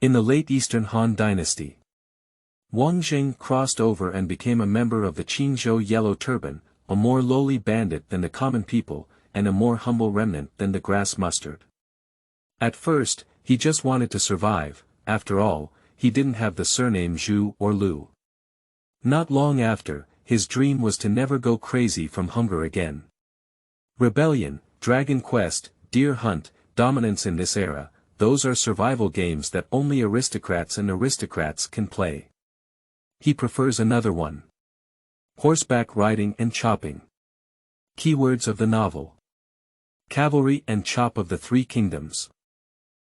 In the late Eastern Han Dynasty, Wang Zheng crossed over and became a member of the Qingzhou Yellow Turban, a more lowly bandit than the common people, and a more humble remnant than the grass mustard. At first, he just wanted to survive. After all, he didn't have the surname Zhu or Liu. Not long after, his dream was to never go crazy from hunger again. Rebellion, Dragon Quest, Deer Hunt, Dominance in this era, those are survival games that only aristocrats can play. He prefers another one. Horseback riding and chopping. Keywords of the novel. Cavalry and Chop of the Three Kingdoms.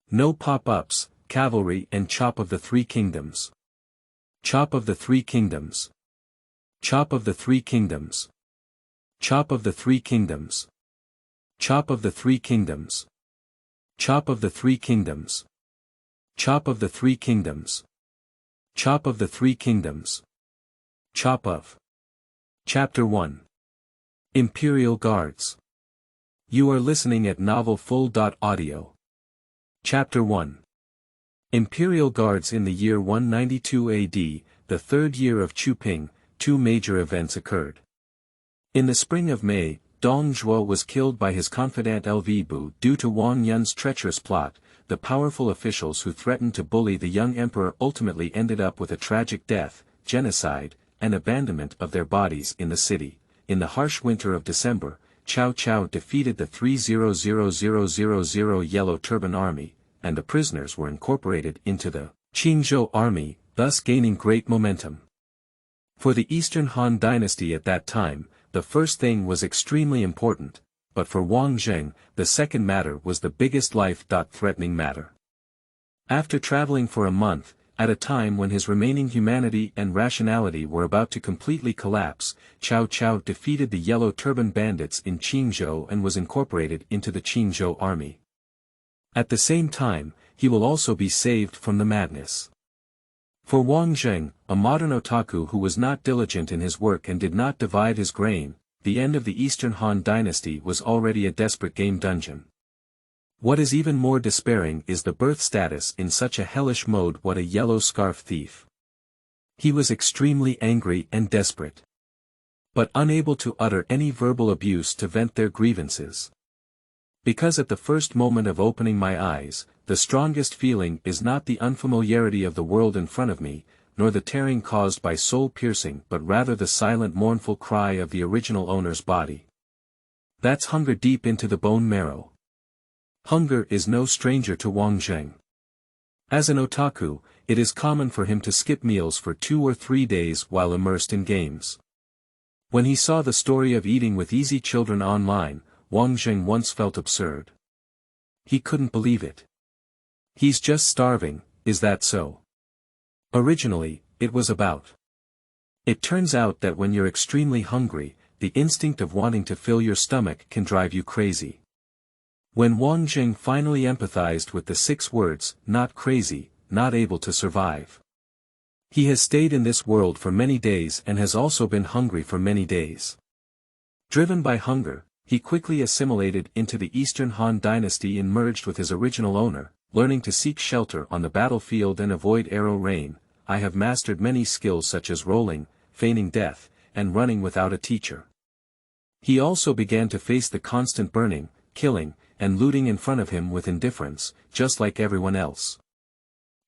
No pop-ups, Cavalry and Chop of the Three Kingdoms. Chop of the Three Kingdoms. Chop of the Three Kingdoms. Chop of the Three Kingdoms. Chop of the Three Kingdoms. Chop of the Three Kingdoms. Chop of the Three Kingdoms. Chop of the Three Kingdoms. Chop of. Chapter 1. Imperial Guards. You are listening at novelfull.audio. Chapter 1. Imperial Guards. In the year 192 AD, the third year of Chu Ping, two major events occurred. In the spring of May, Dong Zhuo was killed by his confidant Lv Bu due to Wang Yun's treacherous plot. The powerful officials who threatened to bully the young emperor ultimately ended up with a tragic death, genocide, and abandonment of their bodies in the city. In the harsh winter of December, Cao Cao defeated the 300,000 Yellow Turban army, and the prisoners were incorporated into the Qingzhou army, thus gaining great momentum. For the Eastern Han Dynasty at that time, the first thing was extremely important, but for Wang Zheng, the second matter was the biggest life-threatening matter. After traveling for a month, at a time when his remaining humanity and rationality were about to completely collapse, Cao Cao defeated the Yellow Turban bandits in Qingzhou and was incorporated into the Qingzhou army. At the same time, he will also be saved from the madness. For Wang Zheng, a modern otaku who was not diligent in his work and did not divide his grain, the end of the Eastern Han Dynasty was already a desperate game dungeon. What is even more despairing is the birth status in such a hellish mode. What a yellow scarf thief. He was extremely angry and desperate, but unable to utter any verbal abuse to vent their grievances. Because at the first moment of opening my eyes, the strongest feeling is not the unfamiliarity of the world in front of me, nor the tearing caused by soul-piercing, but rather the silent mournful cry of the original owner's body. That's hunger deep into the bone marrow. Hunger is no stranger to Wang Zheng. As an otaku, it is common for him to skip meals for 2 or 3 days while immersed in games. When he saw the story of eating with easy children online, Wang Zheng once felt absurd. He couldn't believe it. He's just starving, is that so? Originally, it was about. It turns out that when you're extremely hungry, the instinct of wanting to fill your stomach can drive you crazy. When Wang Zheng finally empathized with the 6 words, not crazy, not able to survive. He has stayed in this world for many days and has also been hungry for many days. Driven by hunger, he quickly assimilated into the Eastern Han Dynasty and merged with his original owner, learning to seek shelter on the battlefield and avoid arrow rain. I have mastered many skills such as rolling, feigning death, and running without a teacher. He also began to face the constant burning, killing, and looting in front of him with indifference, just like everyone else.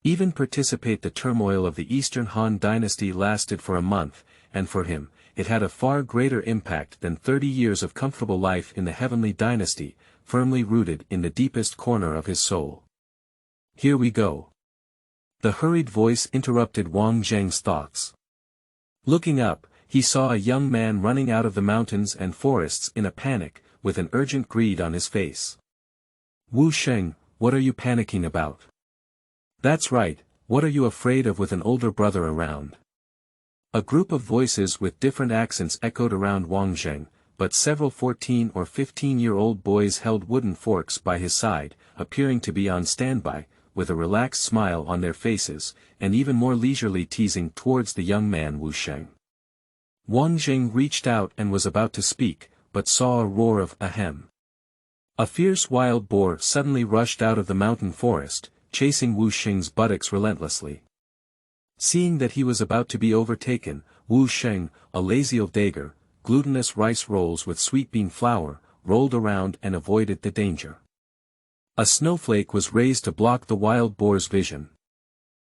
Even participate. The turmoil of the Eastern Han Dynasty lasted for a month, and for him, it had a far greater impact than 30 years of comfortable life in the Heavenly Dynasty, firmly rooted in the deepest corner of his soul. Here we go. The hurried voice interrupted Wang Zheng's thoughts. Looking up, he saw a young man running out of the mountains and forests in a panic, with an urgent greed on his face. Wu Sheng, what are you panicking about? That's right, what are you afraid of with an older brother around? A group of voices with different accents echoed around Wang Zheng, but several 14 or 15-year-old boys held wooden forks by his side, appearing to be on standby, with a relaxed smile on their faces, and even more leisurely teasing towards the young man Wu Sheng. Wang Zheng reached out and was about to speak, but saw a roar of ahem. A fierce wild boar suddenly rushed out of the mountain forest, chasing Wu Sheng's buttocks relentlessly. Seeing that he was about to be overtaken, Wu Sheng, a lazy old dagger, glutinous rice rolls with sweet bean flour, rolled around and avoided the danger. A snowflake was raised to block the wild boar's vision.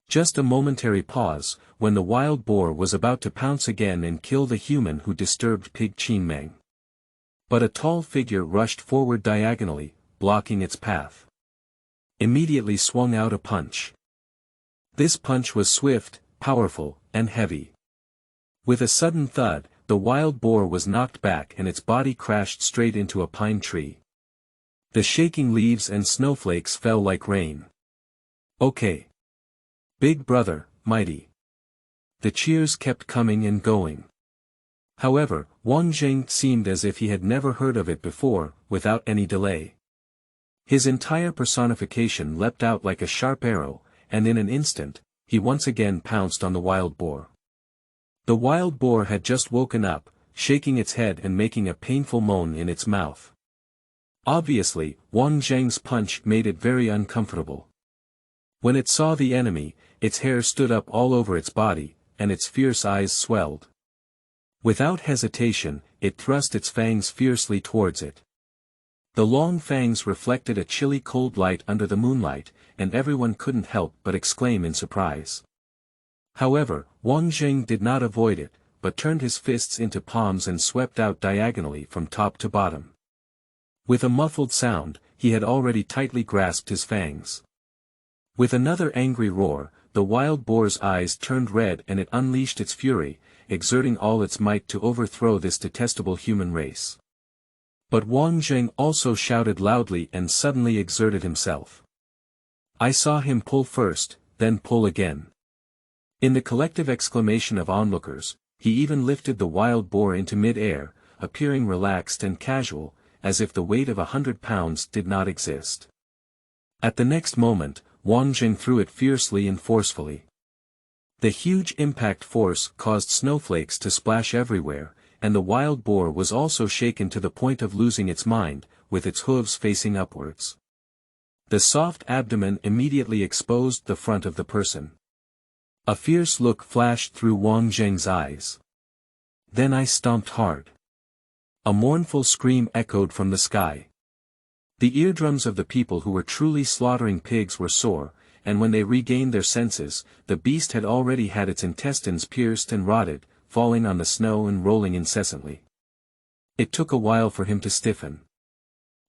Just a momentary pause, when the wild boar was about to pounce again and kill the human who disturbed Pig Qingmeng. But a tall figure rushed forward diagonally, blocking its path. Immediately swung out a punch. This punch was swift, powerful, and heavy. With a sudden thud, the wild boar was knocked back and its body crashed straight into a pine tree. The shaking leaves and snowflakes fell like rain. Okay. Big brother, mighty. The cheers kept coming and going. However, Wang Zheng seemed as if he had never heard of it before, without any delay. His entire personification leapt out like a sharp arrow, and in an instant, he once again pounced on the wild boar. The wild boar had just woken up, shaking its head and making a painful moan in its mouth. Obviously, Wang Zheng's punch made it very uncomfortable. When it saw the enemy, its hair stood up all over its body, and its fierce eyes swelled. Without hesitation, it thrust its fangs fiercely towards it. The long fangs reflected a chilly cold light under the moonlight, and everyone couldn't help but exclaim in surprise. However, Wang Zheng did not avoid it, but turned his fists into palms and swept out diagonally from top to bottom. With a muffled sound, he had already tightly grasped his fangs. With another angry roar, the wild boar's eyes turned red and it unleashed its fury, exerting all its might to overthrow this detestable human race. But Wang Zheng also shouted loudly and suddenly exerted himself. I saw him pull first, then pull again. In the collective exclamation of onlookers, he even lifted the wild boar into mid-air, appearing relaxed and casual, as if the weight of 100 pounds did not exist. At the next moment, Wang Zheng threw it fiercely and forcefully. The huge impact force caused snowflakes to splash everywhere, and the wild boar was also shaken to the point of losing its mind, with its hooves facing upwards. The soft abdomen immediately exposed the front of the person. A fierce look flashed through Wang Zheng's eyes. Then I stomped hard. A mournful scream echoed from the sky. The eardrums of the people who were truly slaughtering pigs were sore, and when they regained their senses, the beast had already had its intestines pierced and rotted, falling on the snow and rolling incessantly. It took a while for him to stiffen.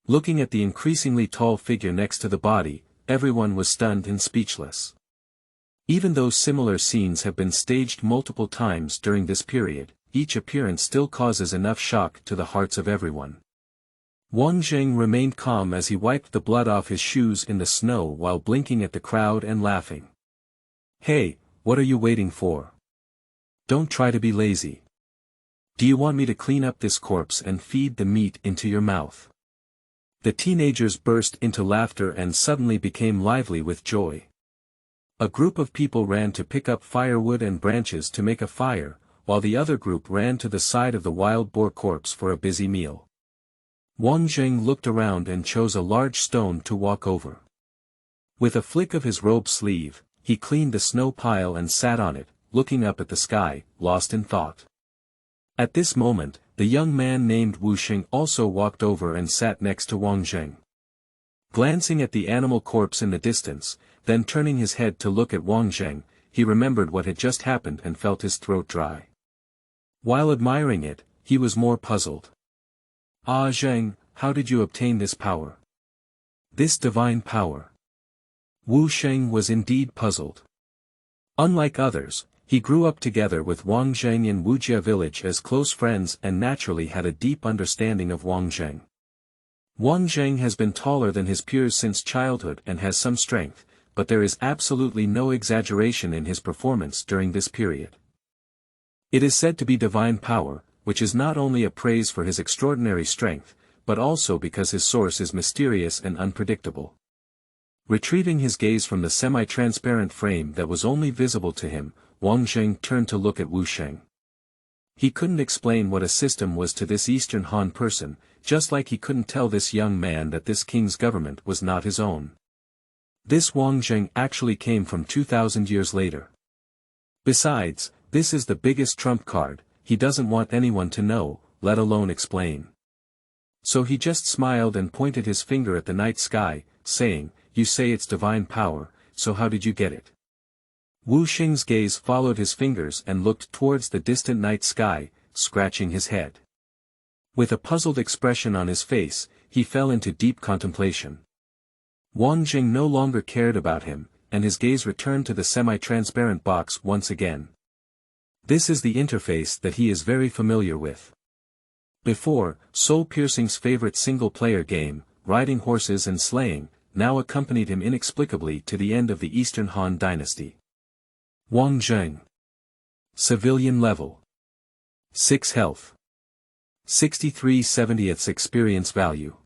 Looking at the increasingly tall figure next to the body, everyone was stunned and speechless. Even though similar scenes have been staged multiple times during this period, each appearance still causes enough shock to the hearts of everyone. Wang Zheng remained calm as he wiped the blood off his shoes in the snow while blinking at the crowd and laughing. Hey, what are you waiting for? Don't try to be lazy. Do you want me to clean up this corpse and feed the meat into your mouth? The teenagers burst into laughter and suddenly became lively with joy. A group of people ran to pick up firewood and branches to make a fire, while the other group ran to the side of the wild boar corpse for a busy meal. Wang Zheng looked around and chose a large stone to walk over. With a flick of his robe sleeve, he cleaned the snow pile and sat on it, looking up at the sky, lost in thought. At this moment, the young man named Wu Sheng also walked over and sat next to Wang Zheng. Glancing at the animal corpse in the distance, then turning his head to look at Wang Zheng, he remembered what had just happened and felt his throat dry. While admiring it, he was more puzzled. Ah Zheng, how did you obtain this power? This divine power? Wu Sheng was indeed puzzled. Unlike others, he grew up together with Wang Zheng in Wujia village as close friends and naturally had a deep understanding of Wang Zheng. Wang Zheng has been taller than his peers since childhood and has some strength, but there is absolutely no exaggeration in his performance during this period. It is said to be divine power, which is not only a praise for his extraordinary strength, but also because his source is mysterious and unpredictable. Retrieving his gaze from the semi-transparent frame that was only visible to him, Wang Zheng turned to look at Wu Sheng. He couldn't explain what a system was to this Eastern Han person, just like he couldn't tell this young man that this king's government was not his own. This Wang Zheng actually came from 2,000 years later. Besides, this is the biggest trump card, he doesn't want anyone to know, let alone explain. So he just smiled and pointed his finger at the night sky, saying, "You say it's divine power, so how did you get it?" Wu Xing's gaze followed his fingers and looked towards the distant night sky, scratching his head. With a puzzled expression on his face, he fell into deep contemplation. Wang Zheng no longer cared about him, and his gaze returned to the semi-transparent box once again. This is the interface that he is very familiar with. Before, soul-piercing's favorite single-player game, riding horses and slaying, now accompanied him inexplicably to the end of the Eastern Han Dynasty. Wang Zheng. Civilian level. 6 health. 63/70 experience value.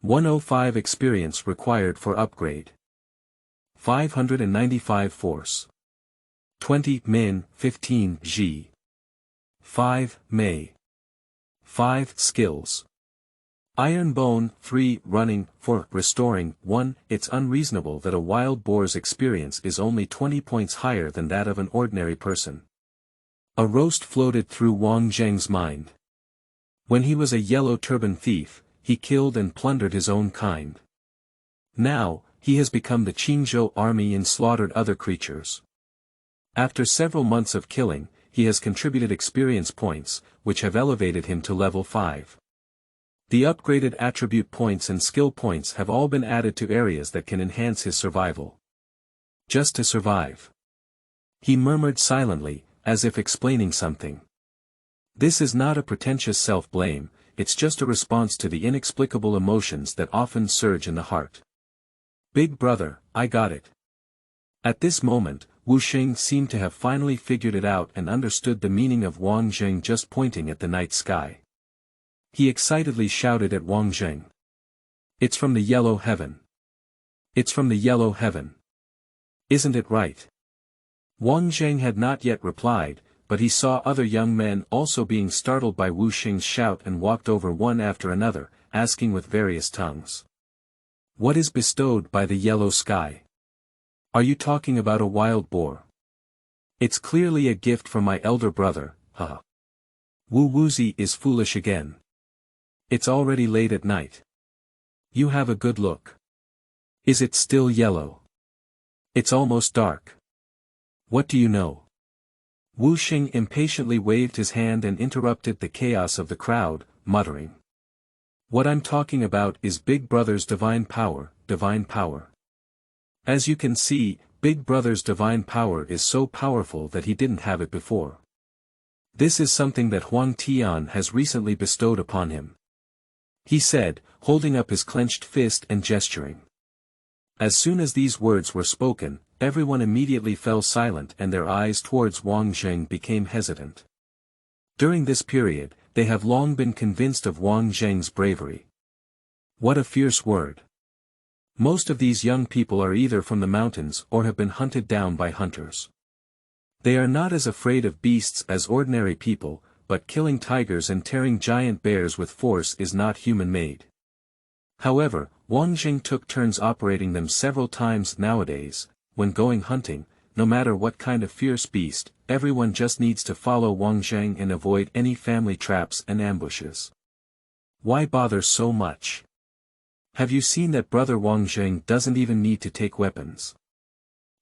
105 experience required for upgrade. 595 force. 20 min, 15 G. 5 May. 5 skills. Iron Bone, 3 running, 4 restoring, 1 It's unreasonable that a wild boar's experience is only 20 points higher than that of an ordinary person. A roast floated through Wang Zheng's mind. When he was a yellow turban thief, he killed and plundered his own kind. Now, he has become the Qingzhou army and slaughtered other creatures. After several months of killing, he has contributed experience points, which have elevated him to level 5. The upgraded attribute points and skill points have all been added to areas that can enhance his survival. Just to survive. He murmured silently, as if explaining something. This is not a pretentious self-blame, it's just a response to the inexplicable emotions that often surge in the heart. Big brother, I got it. At this moment, Wu Xing seemed to have finally figured it out and understood the meaning of Wang Zheng just pointing at the night sky. He excitedly shouted at Wang Zheng. It's from the yellow heaven. It's from the yellow heaven. Isn't it right? Wang Zheng had not yet replied, but he saw other young men also being startled by Wu Xing's shout and walked over one after another, asking with various tongues. What is bestowed by the yellow sky? Are you talking about a wild boar? It's clearly a gift from my elder brother, haha. Wu Wuzi is foolish again. It's already late at night. You have a good look. Is it still yellow? It's almost dark. What do you know? Wu Xing impatiently waved his hand and interrupted the chaos of the crowd, muttering. What I'm talking about is Big Brother's divine power, divine power. As you can see, Big Brother's divine power is so powerful that he didn't have it before. This is something that Huang Tian has recently bestowed upon him. He said, holding up his clenched fist and gesturing. As soon as these words were spoken, everyone immediately fell silent and their eyes towards Wang Zheng became hesitant. During this period, they have long been convinced of Wang Zheng's bravery. What a fierce word. Most of these young people are either from the mountains or have been hunted down by hunters. They are not as afraid of beasts as ordinary people, but killing tigers and tearing giant bears with force is not human-made. However, Wang Zheng took turns operating them several times nowadays. When going hunting, no matter what kind of fierce beast, everyone just needs to follow Wang Zheng and avoid any family traps and ambushes. Why bother so much? Have you seen that brother Wang Zheng doesn't even need to take weapons?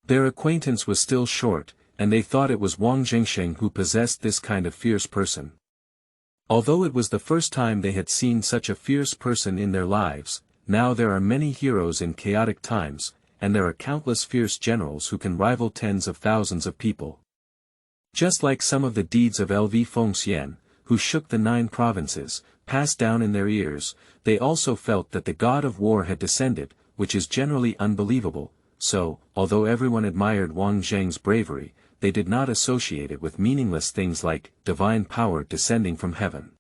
Their acquaintance was still short, and they thought it was Wang Zhengsheng who possessed this kind of fierce person. Although it was the first time they had seen such a fierce person in their lives, now there are many heroes in chaotic times, and there are countless fierce generals who can rival tens of thousands of people. Just like some of the deeds of Lv Fengxian, who shook the 9 provinces, passed down in their ears, they also felt that the god of war had descended, which is generally unbelievable, so, although everyone admired Wang Zheng's bravery, they did not associate it with meaningless things like divine power descending from heaven.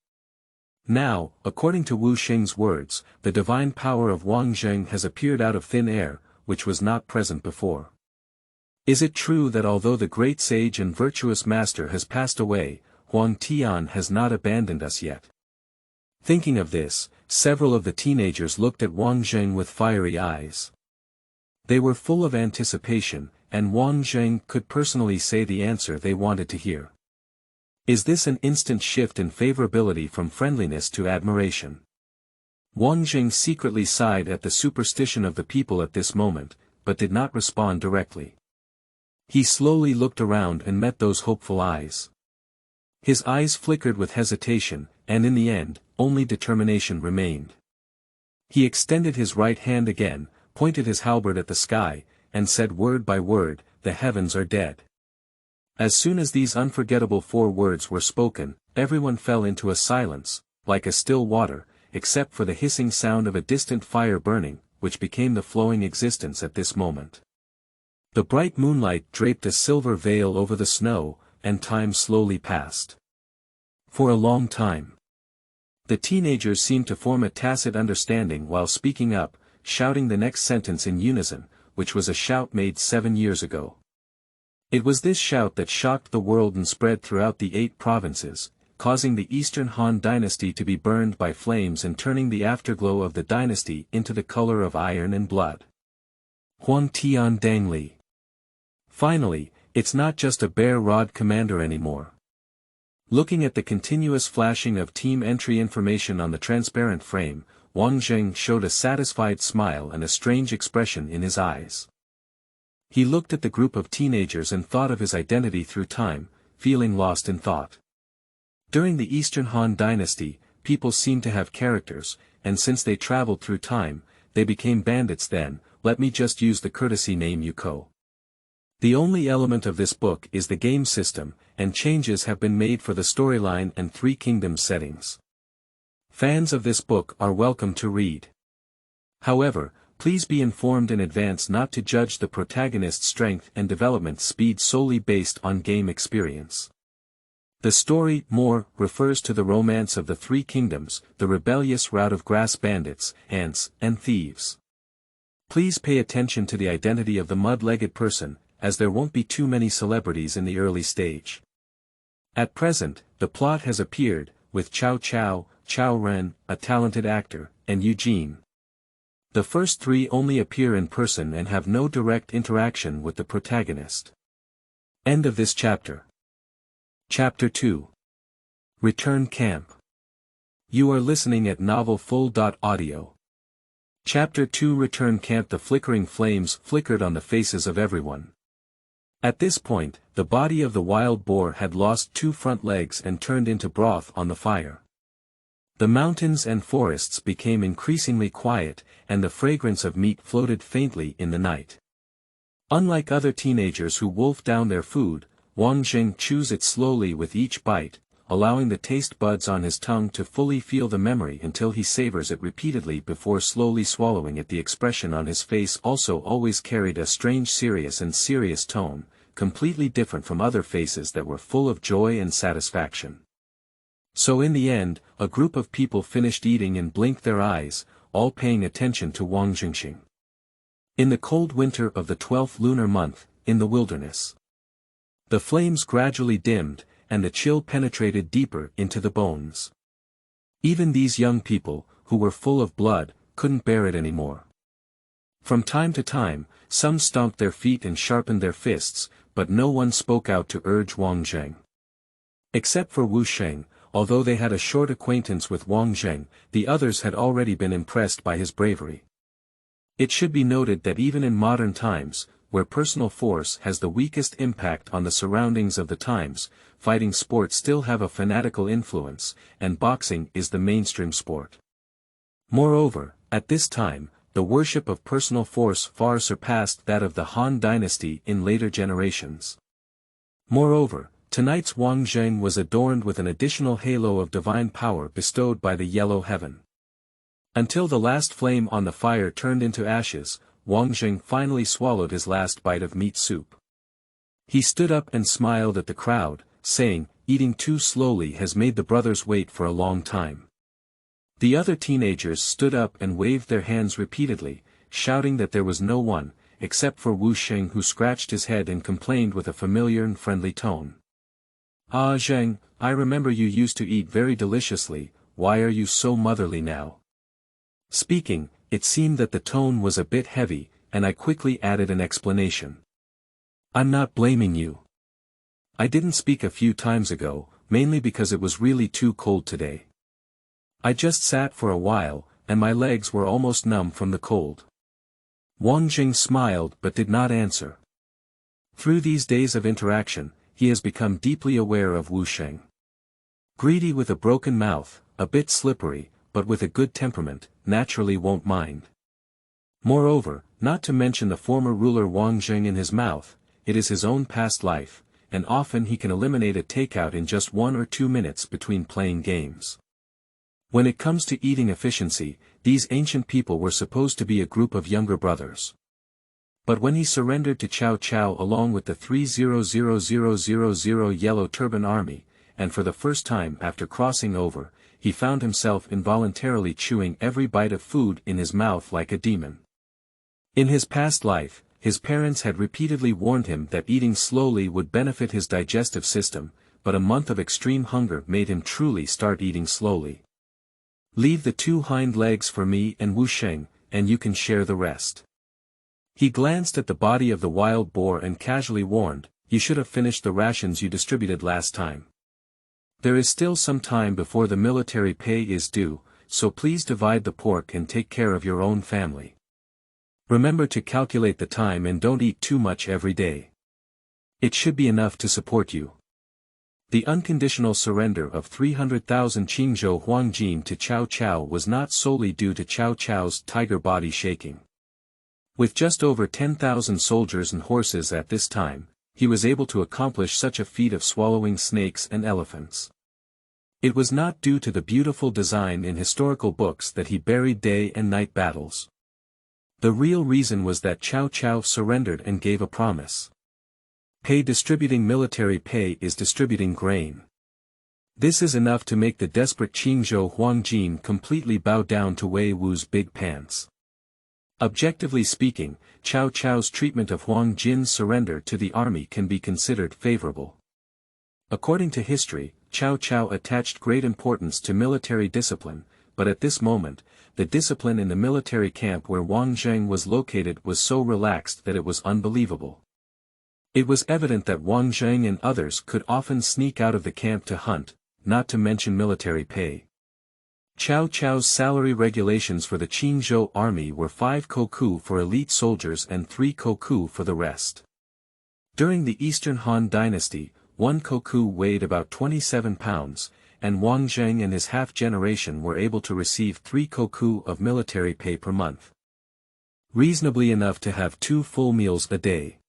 Now, according to Wu Xing's words, the divine power of Wang Zheng has appeared out of thin air, which was not present before. Is it true that although the great sage and virtuous master has passed away, Huang Tian has not abandoned us yet? Thinking of this, several of the teenagers looked at Wang Zheng with fiery eyes. They were full of anticipation, and Wang Zheng could personally say the answer they wanted to hear. Is this an instant shift in favorability from friendliness to admiration? Wang Zheng secretly sighed at the superstition of the people at this moment, but did not respond directly. He slowly looked around and met those hopeful eyes. His eyes flickered with hesitation, and in the end, only determination remained. He extended his right hand again, pointed his halberd at the sky, and said word by word, "The heavens are dead." As soon as these unforgettable 4 words were spoken, everyone fell into a silence, like a still water, except for the hissing sound of a distant fire burning, which became the flowing existence at this moment. The bright moonlight draped a silver veil over the snow, and time slowly passed. For a long time. The teenagers seemed to form a tacit understanding while speaking up, shouting the next sentence in unison, which was a shout made 7 years ago. It was this shout that shocked the world and spread throughout the 8 provinces, causing the Eastern Han Dynasty to be burned by flames and turning the afterglow of the dynasty into the color of iron and blood. Huang Tian Dang Li. Finally, it's not just a bare rod commander anymore. Looking at the continuous flashing of team entry information on the transparent frame, Wang Zheng showed a satisfied smile and a strange expression in his eyes. He looked at the group of teenagers and thought of his identity through time, feeling lost in thought. During the Eastern Han Dynasty, people seemed to have characters, and since they traveled through time, they became bandits then. Let me just use the courtesy name Yuko. The only element of this book is the game system, and changes have been made for the storyline and 3 kingdoms settings. Fans of this book are welcome to read. However, please be informed in advance not to judge the protagonist's strength and development speed solely based on game experience. The story more refers to the romance of the 3 kingdoms, the rebellious rout of grass bandits, ants, and thieves. Please pay attention to the identity of the mud-legged person, as there won't be too many celebrities in the early stage. At present, the plot has appeared, with Cao Cao, Cao Ren, a talented actor, and Eugene. The first 3 only appear in person and have no direct interaction with the protagonist. End of this chapter. Chapter 2. Return Camp. You are listening at novelfull.audio. Chapter 2 Return Camp. The flickering flames flickered on the faces of everyone. At this point, the body of the wild boar had lost 2 front legs and turned into broth on the fire. The mountains and forests became increasingly quiet, and the fragrance of meat floated faintly in the night. Unlike other teenagers who wolf down their food, Wang Zheng chews it slowly with each bite, allowing the taste buds on his tongue to fully feel the memory until he savors it repeatedly before slowly swallowing it. The expression on his face also always carried a strange serious tone, completely different from other faces that were full of joy and satisfaction. So in the end, a group of people finished eating and blinked their eyes, all paying attention to Wang Zheng. In the cold winter of the 12th lunar month, in the wilderness. The flames gradually dimmed, and the chill penetrated deeper into the bones. Even these young people, who were full of blood, couldn't bear it anymore. From time to time, some stomped their feet and sharpened their fists, but no one spoke out to urge Wang Zheng. Except for Wu Sheng, although they had a short acquaintance with Wang Zheng, the others had already been impressed by his bravery. It should be noted that even in modern times, where personal force has the weakest impact on the surroundings of the times, fighting sports still have a fanatical influence, and boxing is the mainstream sport. Moreover, at this time, the worship of personal force far surpassed that of the Han Dynasty in later generations. Moreover, tonight's Wang Zheng was adorned with an additional halo of divine power bestowed by the yellow heaven. Until the last flame on the fire turned into ashes, Wang Zheng finally swallowed his last bite of meat soup. He stood up and smiled at the crowd, saying, "Eating too slowly has made the brothers wait for a long time." The other teenagers stood up and waved their hands repeatedly, shouting that there was no one, except for Wu Sheng, who scratched his head and complained with a familiar and friendly tone. "Ah Zheng, I remember you used to eat very deliciously, why are you so motherly now?" Speaking, it seemed that the tone was a bit heavy, and I quickly added an explanation. I'm not blaming you. I didn't speak a few times ago, mainly because it was really too cold today. I just sat for a while, and my legs were almost numb from the cold. Wang Zheng smiled but did not answer. Through these days of interaction, he has become deeply aware of Wu Sheng. Greedy with a broken mouth, a bit slippery, but with a good temperament, naturally won't mind. Moreover, not to mention the former ruler Wang Zheng in his mouth, it is his own past life, and often he can eliminate a takeout in just 1 or 2 minutes between playing games. When it comes to eating efficiency, these ancient people were supposed to be a group of younger brothers. But when he surrendered to Cao Cao along with the 300,000 Yellow Turban army, and for the first time after crossing over, he found himself involuntarily chewing every bite of food in his mouth like a demon. In his past life, his parents had repeatedly warned him that eating slowly would benefit his digestive system, but a month of extreme hunger made him truly start eating slowly. Leave the 2 hind legs for me and Wu Sheng, and you can share the rest. He glanced at the body of the wild boar and casually warned, you should have finished the rations you distributed last time. There is still some time before the military pay is due, so please divide the pork and take care of your own family. Remember to calculate the time and don't eat too much every day. It should be enough to support you. The unconditional surrender of 300,000 Qingzhou Huangjin to Cao Cao was not solely due to Cao Cao's tiger body shaking. With just over 10,000 soldiers and horses at this time, he was able to accomplish such a feat of swallowing snakes and elephants. It was not due to the beautiful design in historical books that he buried day and night battles. The real reason was that Cao Cao surrendered and gave a promise. Distributing military pay is distributing grain. This is enough to make the desperate Qingzhou Huangjin completely bow down to Wei Wu's big pants. Objectively speaking, Cao Cao's treatment of Huang Jin's surrender to the army can be considered favorable. According to history, Cao Cao attached great importance to military discipline, but at this moment, the discipline in the military camp where Wang Zheng was located was so relaxed that it was unbelievable. It was evident that Wang Zheng and others could often sneak out of the camp to hunt, not to mention military pay. Cao Cao's salary regulations for the Qingzhou army were 5 koku for elite soldiers and 3 koku for the rest. During the Eastern Han Dynasty, 1 koku weighed about 27 pounds, and Wang Zheng and his half-generation were able to receive 3 koku of military pay per month. Reasonably enough to have 2 full meals a day.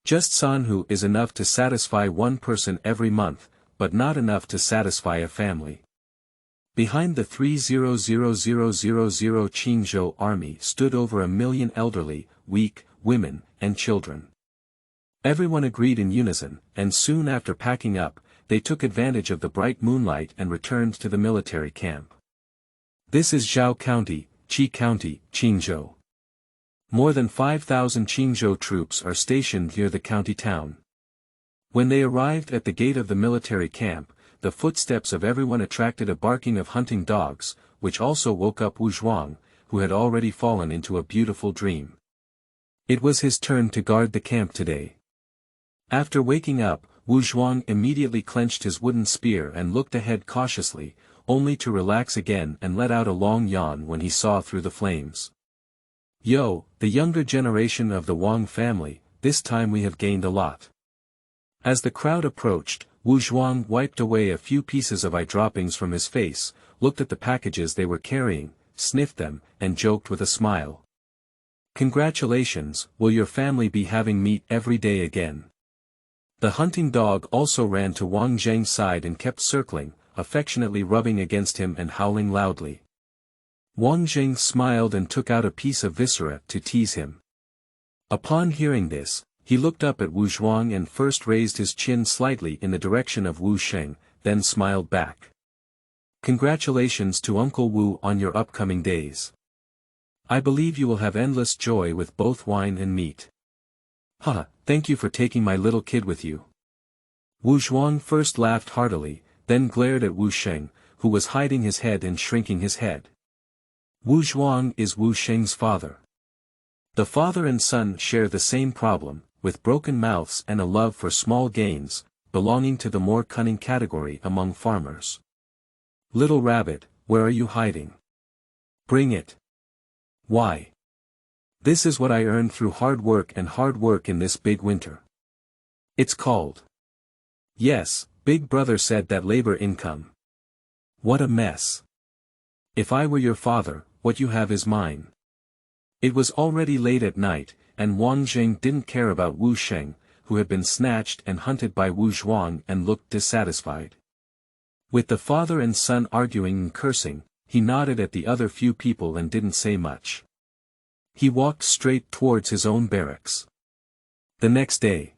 Just sanhu is enough to satisfy one person every month, but not enough to satisfy a family. Behind the 300,000 Qingzhou army stood over 1 million elderly, weak, women, and children. Everyone agreed in unison, and soon after packing up, they took advantage of the bright moonlight and returned to the military camp. This is Zhao County, Qi County, Qingzhou. More than 5,000 Qingzhou troops are stationed near the county town. When they arrived at the gate of the military camp, the footsteps of everyone attracted a barking of hunting dogs, which also woke up Wu Zhuang, who had already fallen into a beautiful dream. It was his turn to guard the camp today. After waking up, Wu Zhuang immediately clenched his wooden spear and looked ahead cautiously, only to relax again and let out a long yawn when he saw through the flames. Yo, the younger generation of the Wang family, this time we have gained a lot. As the crowd approached, Wu Zhuang wiped away a few pieces of eye droppings from his face, looked at the packages they were carrying, sniffed them, and joked with a smile. Congratulations, will your family be having meat every day again? The hunting dog also ran to Wang Zheng's side and kept circling, affectionately rubbing against him and howling loudly. Wang Zheng smiled and took out a piece of viscera to tease him. Upon hearing this, he looked up at Wu Zhuang and first raised his chin slightly in the direction of Wu Sheng, then smiled back. Congratulations to Uncle Wu on your upcoming days. I believe you will have endless joy with both wine and meat. Haha, thank you for taking my little kid with you. Wu Zhuang first laughed heartily, then glared at Wu Sheng, who was hiding his head and shrinking his head. Wu Zhuang is Wu Sheng's father. The father and son share the same problem, with broken mouths and a love for small gains, belonging to the more cunning category among farmers. Little rabbit, where are you hiding? Bring it. Why? This is what I earned through hard work in this big winter. It's called. Yes, Big Brother said that labor income. What a mess. If I were your father, what you have is mine. It was already late at night, and Wang Zheng didn't care about Wu Sheng, who had been snatched and hunted by Wu Zhuang and looked dissatisfied. With the father and son arguing and cursing, he nodded at the other few people and didn't say much. He walked straight towards his own barracks. The next day,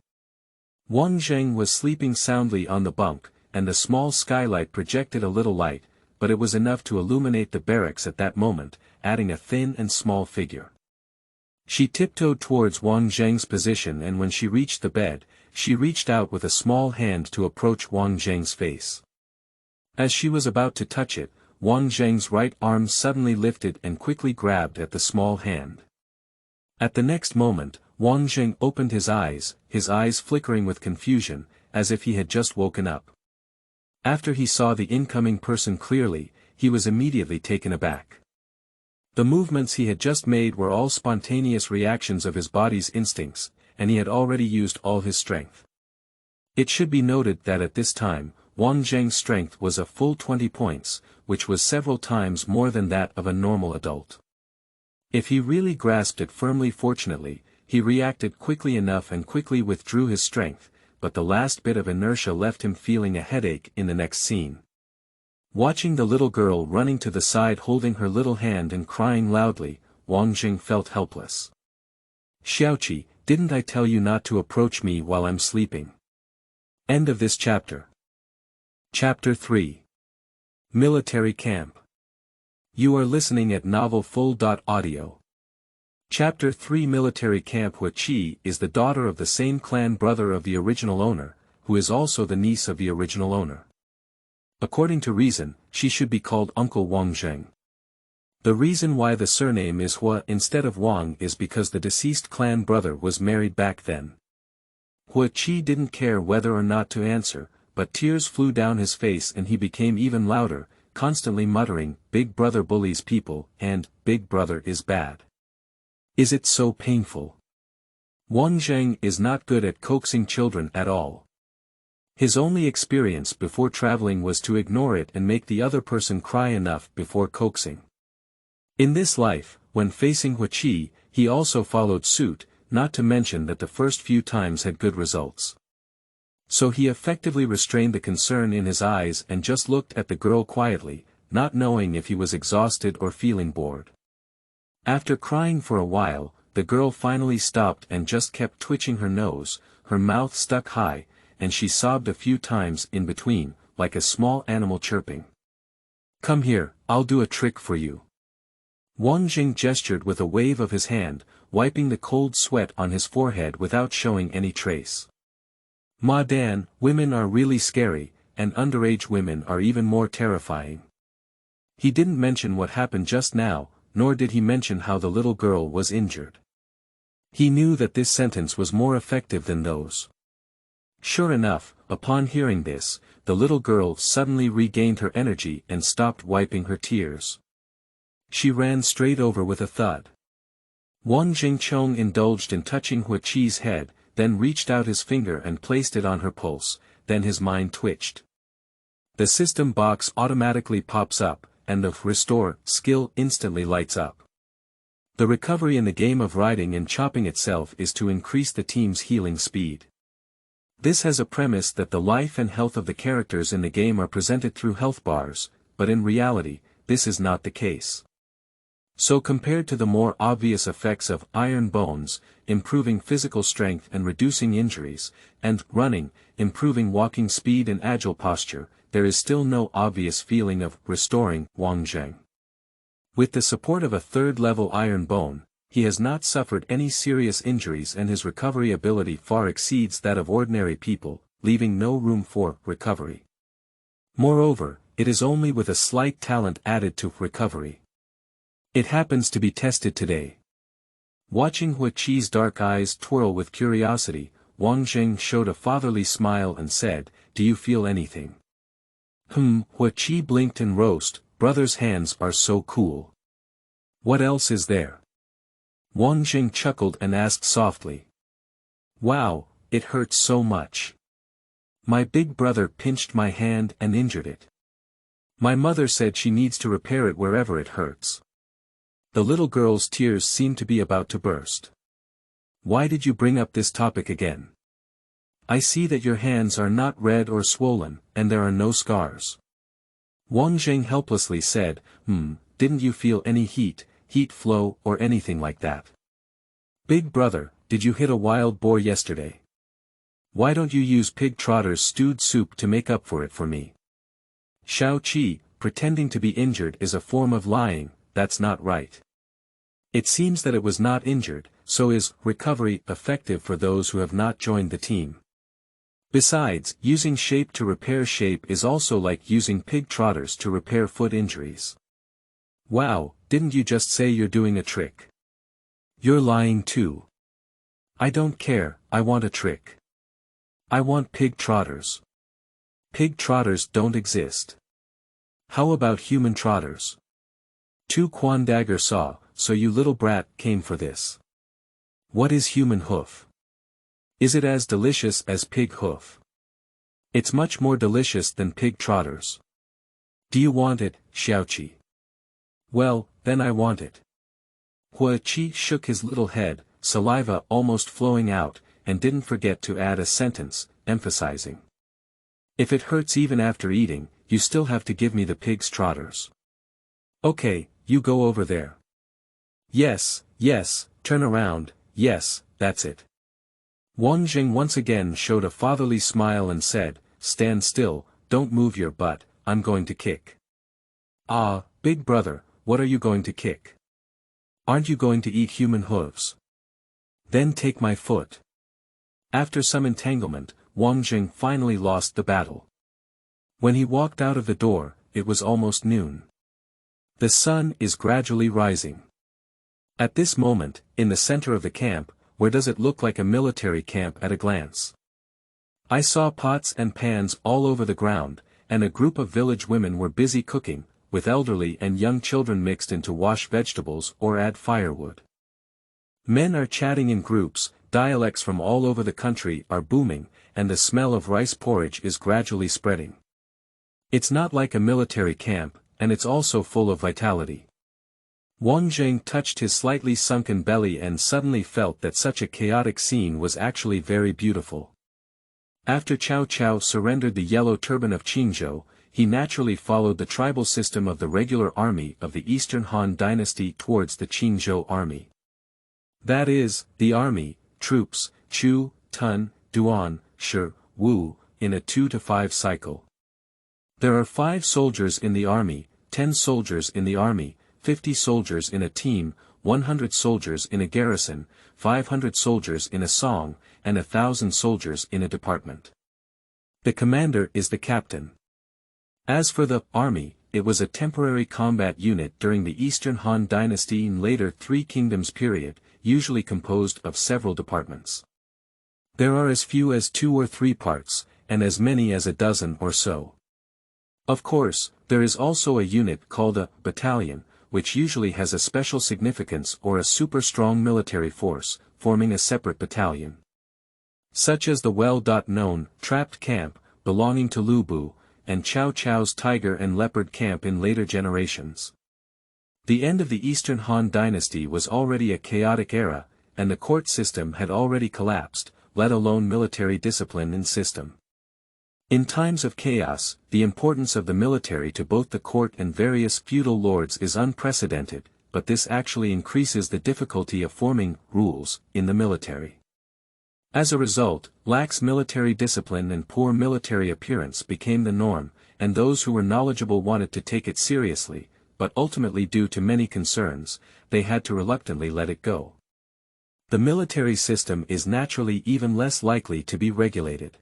Wang Zheng was sleeping soundly on the bunk, and the small skylight projected a little light, but it was enough to illuminate the barracks at that moment, adding a thin and small figure. She tiptoed towards Wang Zheng's position, and when she reached the bed, she reached out with a small hand to approach Wang Zheng's face. As she was about to touch it, Wang Zheng's right arm suddenly lifted and quickly grabbed at the small hand. At the next moment, Wang Zheng opened his eyes flickering with confusion, as if he had just woken up. After he saw the incoming person clearly, he was immediately taken aback. The movements he had just made were all spontaneous reactions of his body's instincts, and he had already used all his strength. It should be noted that at this time, Wang Zheng's strength was a full 20 points, which was several times more than that of a normal adult. If he really grasped it firmly, fortunately, he reacted quickly enough and quickly withdrew his strength, but the last bit of inertia left him feeling a headache in the next scene. Watching the little girl running to the side holding her little hand and crying loudly, Wang Zheng felt helpless. Xiaoqi, didn't I tell you not to approach me while I'm sleeping? End of this chapter. Chapter 3. Military Camp. You are listening at novelfull.audio. Chapter 3. Military Camp. Hua Qi is the daughter of the same clan brother of the original owner, who is also the niece of the original owner. According to reason, she should be called Uncle Wang Zheng. The reason why the surname is Hua instead of Wang is because the deceased clan brother was married back then. Hua Qi didn't care whether or not to answer, but tears flew down his face and he became even louder, constantly muttering, "Big brother bullies people," and "Big brother is bad." Is it so painful? Wang Zheng is not good at coaxing children at all. His only experience before traveling was to ignore it and make the other person cry enough before coaxing. In this life, when facing Hua Qi, he also followed suit, not to mention that the first few times had good results. So he effectively restrained the concern in his eyes and just looked at the girl quietly, not knowing if he was exhausted or feeling bored. After crying for a while, the girl finally stopped and just kept twitching her nose, her mouth stuck high, and she sobbed a few times in between, like a small animal chirping. "Come here, I'll do a trick for you." Wang Zheng gestured with a wave of his hand, wiping the cold sweat on his forehead without showing any trace. "Ma Dan, women are really scary, and underage women are even more terrifying." He didn't mention what happened just now, nor did he mention how the little girl was injured. He knew that this sentence was more effective than those. Sure enough, upon hearing this, the little girl suddenly regained her energy and stopped wiping her tears. She ran straight over with a thud. Wang Jingchong indulged in touching Hua Qi's head, then reached out his finger and placed it on her pulse, then his mind twitched. The system box automatically pops up, and the restore skill instantly lights up. The recovery in the game of riding and chopping itself is to increase the team's healing speed. This has a premise that the life and health of the characters in the game are presented through health bars, but in reality, this is not the case. So compared to the more obvious effects of iron bones, improving physical strength and reducing injuries, and running, improving walking speed and agile posture, there is still no obvious feeling of restoring Wang Zheng. With the support of a third-level iron bone, he has not suffered any serious injuries and his recovery ability far exceeds that of ordinary people, leaving no room for recovery. Moreover, it is only with a slight talent added to recovery. It happens to be tested today. Watching Hua Qi's dark eyes twirl with curiosity, Wang Zheng showed a fatherly smile and said, "Do you feel anything?" Hua Qi blinked and roast, "Brother's hands are so cool. What else is there?" Wang Zheng chuckled and asked softly. "Wow, it hurts so much. My big brother pinched my hand and injured it. My mother said she needs to repair it wherever it hurts." The little girl's tears seemed to be about to burst. "Why did you bring up this topic again? I see that your hands are not red or swollen, and there are no scars." Wang Zheng helplessly said, "Didn't you feel any heat flow or anything like that? Big brother, did you hit a wild boar yesterday? Why don't you use pig trotter's stewed soup to make up for it for me?" "Xiao Qi, pretending to be injured is a form of lying, that's not right. It seems that it was not injured, so is recovery effective for those who have not joined the team. Besides, using shape to repair shape is also like using pig trotters to repair foot injuries." "Wow, didn't you just say you're doing a trick? You're lying too." "I don't care, I want a trick. I want pig trotters. Pig trotters don't exist. How about human trotters?" Tu Quan Dagger saw, "So you little brat came for this. What is human hoof? Is it as delicious as pig hoof? It's much more delicious than pig trotters. Do you want it, Xiaoqi?" "Well, then I want it." Hua Qi shook his little head, saliva almost flowing out, and didn't forget to add a sentence, emphasizing. "If it hurts even after eating, you still have to give me the pig's trotters." "Okay, you go over there." Yes, turn around, yes, that's it." Wang Zheng once again showed a fatherly smile and said, "Stand still, don't move your butt, I'm going to kick." "Ah, big brother, what are you going to kick? Aren't you going to eat human hooves? Then take my foot." After some entanglement, Wang Zheng finally lost the battle. When he walked out of the door, it was almost noon. The sun is gradually rising. At this moment, in the center of the camp, where does it look like a military camp at a glance? I saw pots and pans all over the ground, and a group of village women were busy cooking, with elderly and young children mixed in to wash vegetables or add firewood. Men are chatting in groups, dialects from all over the country are booming, and the smell of rice porridge is gradually spreading. It's not like a military camp, and it's also full of vitality. Wang Zheng touched his slightly sunken belly and suddenly felt that such a chaotic scene was actually very beautiful. After Cao Cao surrendered the Yellow Turban of Qingzhou, he naturally followed the tribal system of the regular army of the Eastern Han Dynasty towards the Qingzhou army. That is, the army, troops, Chu, Tun, Duan, Shi, Wu, in a 2-to-5 cycle. There are 5 soldiers in the army, 10 soldiers in the army, 50 soldiers in a team, 100 soldiers in a garrison, 500 soldiers in a song, and 1,000 soldiers in a department. The commander is the captain. As for the army, it was a temporary combat unit during the Eastern Han Dynasty and later Three Kingdoms period, usually composed of several departments. There are as few as 2 or 3 parts, and as many as a dozen or so. Of course, there is also a unit called a battalion, which usually has a special significance or a super strong military force, forming a separate battalion. Such as the well-known trapped camp, belonging to Lu Bu, and Cao Cao's tiger and leopard camp in later generations. The end of the Eastern Han Dynasty was already a chaotic era, and the court system had already collapsed, let alone military discipline and system. In times of chaos, the importance of the military to both the court and various feudal lords is unprecedented, but this actually increases the difficulty of forming rules in the military. As a result, lax military discipline and poor military appearance became the norm, and those who were knowledgeable wanted to take it seriously, but ultimately due to many concerns, they had to reluctantly let it go. The military system is naturally even less likely to be regulated.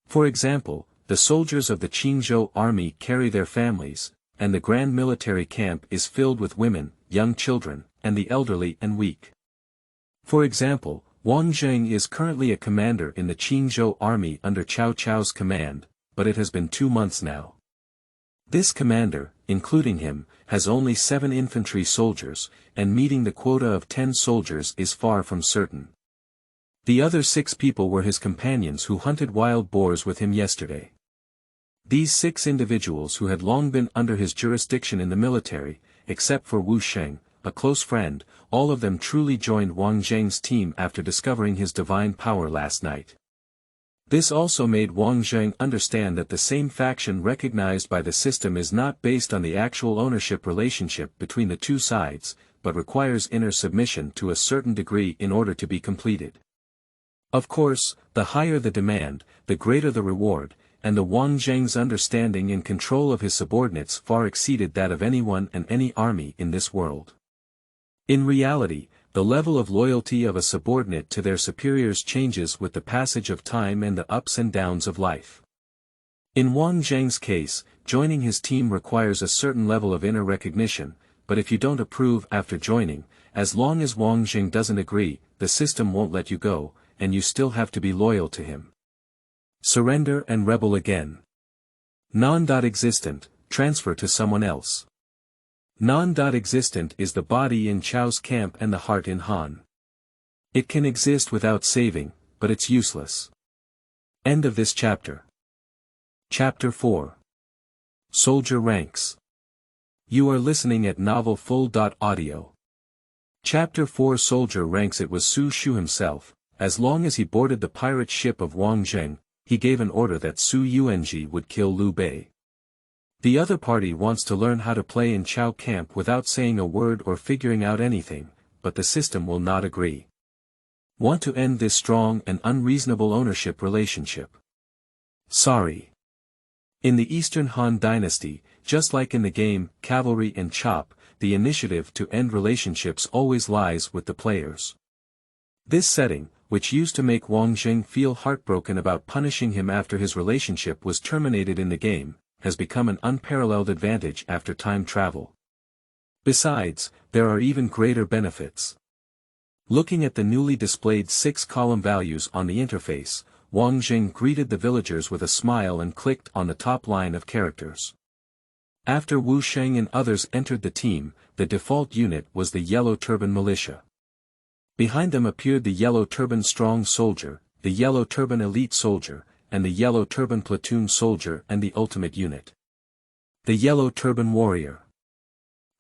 For example, the soldiers of the Qingzhou army carry their families, and the grand military camp is filled with women, young children, and the elderly and weak. For example, Wang Zheng is currently a commander in the Qingzhou army under Cao Cao's command, but it has been 2 months now. This commander, including him, has only 7 infantry soldiers, and meeting the quota of 10 soldiers is far from certain. The other 6 people were his companions who hunted wild boars with him yesterday. These 6 individuals who had long been under his jurisdiction in the military, except for Wu Sheng, a close friend, all of them truly joined Wang Zheng's team after discovering his divine power last night. This also made Wang Zheng understand that the same faction recognized by the system is not based on the actual ownership relationship between the two sides, but requires inner submission to a certain degree in order to be completed. Of course, the higher the demand, the greater the reward, and the Wang Zheng's understanding and control of his subordinates far exceeded that of anyone and any army in this world. In reality, the level of loyalty of a subordinate to their superiors changes with the passage of time and the ups and downs of life. In Wang Zheng's case, joining his team requires a certain level of inner recognition, but if you don't approve after joining, as long as Wang Zheng doesn't agree, the system won't let you go, and you still have to be loyal to him. Surrender and rebel again. Non-existent, transfer to someone else. Non-existent is the body in Chao's camp and the heart in Han. It can exist without saving, but it's useless. End of this chapter. Chapter 4. Soldier Ranks. You are listening at Novel Full.Audio. Chapter 4 Soldier Ranks. It was Su Shu himself. As long as he boarded the pirate ship of Wang Zheng, he gave an order that Su Yuanji would kill Liu Bei. The other party wants to learn how to play in Chao camp without saying a word or figuring out anything, but the system will not agree. Want to end this strong and unreasonable ownership relationship. Sorry. In the Eastern Han Dynasty, just like in the game Cavalry and Chop, the initiative to end relationships always lies with the players. This setting, which used to make Wang Zheng feel heartbroken about punishing him after his relationship was terminated in the game, has become an unparalleled advantage after time travel. Besides, there are even greater benefits. Looking at the newly displayed 6-column values on the interface, Wang Zheng greeted the villagers with a smile and clicked on the top line of characters. After Wu Sheng and others entered the team, the default unit was the Yellow Turban Militia. Behind them appeared the Yellow Turban Strong Soldier, the Yellow Turban Elite Soldier, and the Yellow Turban Platoon Soldier and the Ultimate Unit. The Yellow Turban Warrior.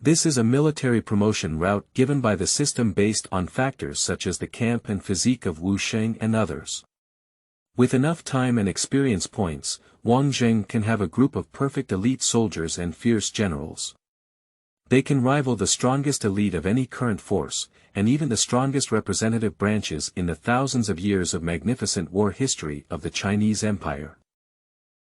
This is a military promotion route given by the system based on factors such as the camp and physique of Wu Sheng and others. With enough time and experience points, Wang Zheng can have a group of perfect elite soldiers and fierce generals. They can rival the strongest elite of any current force, and even the strongest representative branches in the thousands of years of magnificent war history of the Chinese Empire.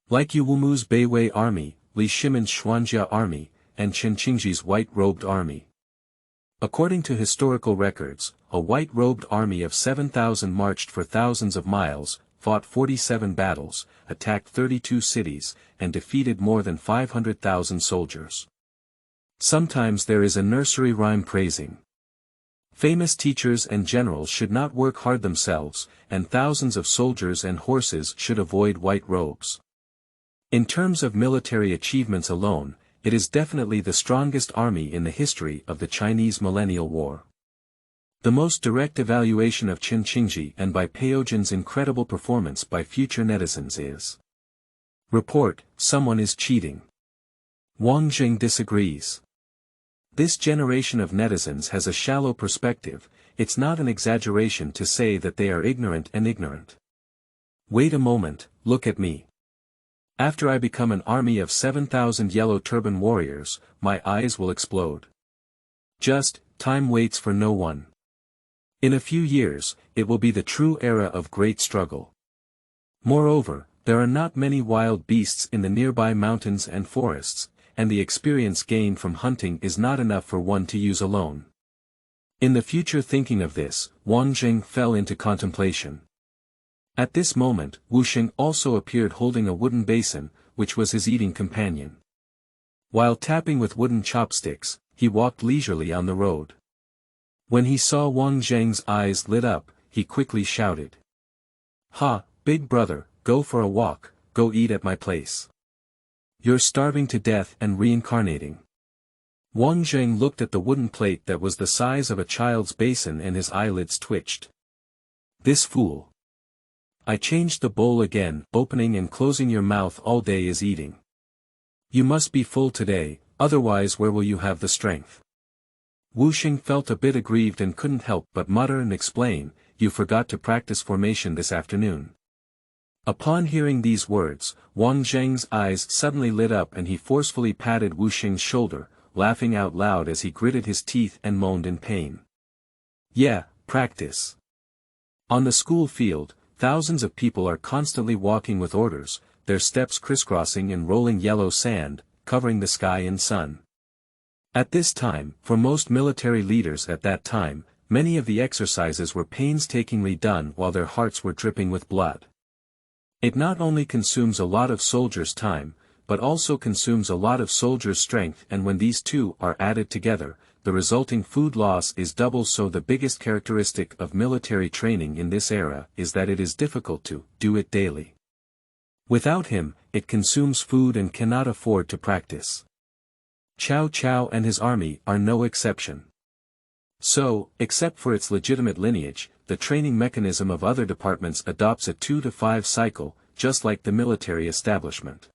Like Yu Wumu's Beiwei Army, Li Shimin's Xuanjia Army, and Chen Qingji's white-robed army. According to historical records, a white-robed army of 7,000 marched for thousands of miles, fought 47 battles, attacked 32 cities, and defeated more than 500,000 soldiers. Sometimes there is a nursery rhyme praising. Famous teachers and generals should not work hard themselves, and thousands of soldiers and horses should avoid white robes. In terms of military achievements alone, it is definitely the strongest army in the history of the Chinese Millennial War. The most direct evaluation of Chen Qingji and by Peiyoujian's incredible performance by future netizens is. Report, someone is cheating. Wang Zheng disagrees. This generation of netizens has a shallow perspective. It's not an exaggeration to say that they are ignorant and ignorant. Wait a moment, look at me. After I become an army of 7,000 Yellow Turban warriors, my eyes will explode. Just, time waits for no one. In a few years, it will be the true era of great struggle. Moreover, there are not many wild beasts in the nearby mountains and forests, and the experience gained from hunting is not enough for one to use alone. In the future thinking of this, Wang Zheng fell into contemplation. At this moment, Wu Sheng also appeared holding a wooden basin, which was his eating companion. While tapping with wooden chopsticks, he walked leisurely on the road. When he saw Wang Zheng's eyes lit up, he quickly shouted. "Ha, big brother, go for a walk, go eat at my place. You're starving to death and reincarnating." Wang Zheng looked at the wooden plate that was the size of a child's basin and his eyelids twitched. "This fool. I changed the bowl again, opening and closing your mouth all day is eating. You must be full today, otherwise where will you have the strength?" Wu Xing felt a bit aggrieved and couldn't help but mutter and explain, "You forgot to practice formation this afternoon." Upon hearing these words, Wang Zheng's eyes suddenly lit up and he forcefully patted Wu Xing's shoulder, laughing out loud as he gritted his teeth and moaned in pain. "Yeah, practice. On the school field, thousands of people are constantly walking with orders, their steps crisscrossing and rolling yellow sand, covering the sky and sun. At this time, for most military leaders at that time, many of the exercises were painstakingly done while their hearts were dripping with blood. It not only consumes a lot of soldiers' time, but also consumes a lot of soldiers' strength, and when these two are added together, the resulting food loss is double. So the biggest characteristic of military training in this era is that it is difficult to do it daily. Without him, it consumes food and cannot afford to practice. Cao Cao and his army are no exception. So, except for its legitimate lineage, the training mechanism of other departments adopts a 2 to 5 cycle, just like the military establishment.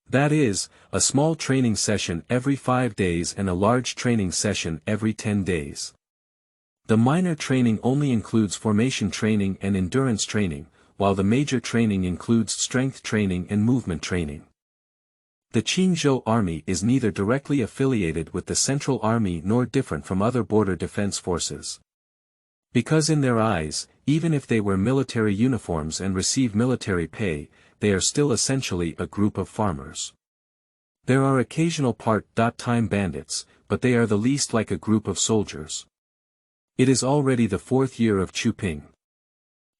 That is, a small training session every 5 days and a large training session every 10 days. The minor training only includes formation training and endurance training, while the major training includes strength training and movement training. The Qingzhou army is neither directly affiliated with the Central Army nor different from other border defense forces. Because in their eyes, even if they wear military uniforms and receive military pay, they are still essentially a group of farmers. There are occasional part-time bandits, but they are the least like a group of soldiers. It is already the 4th year of Chuping.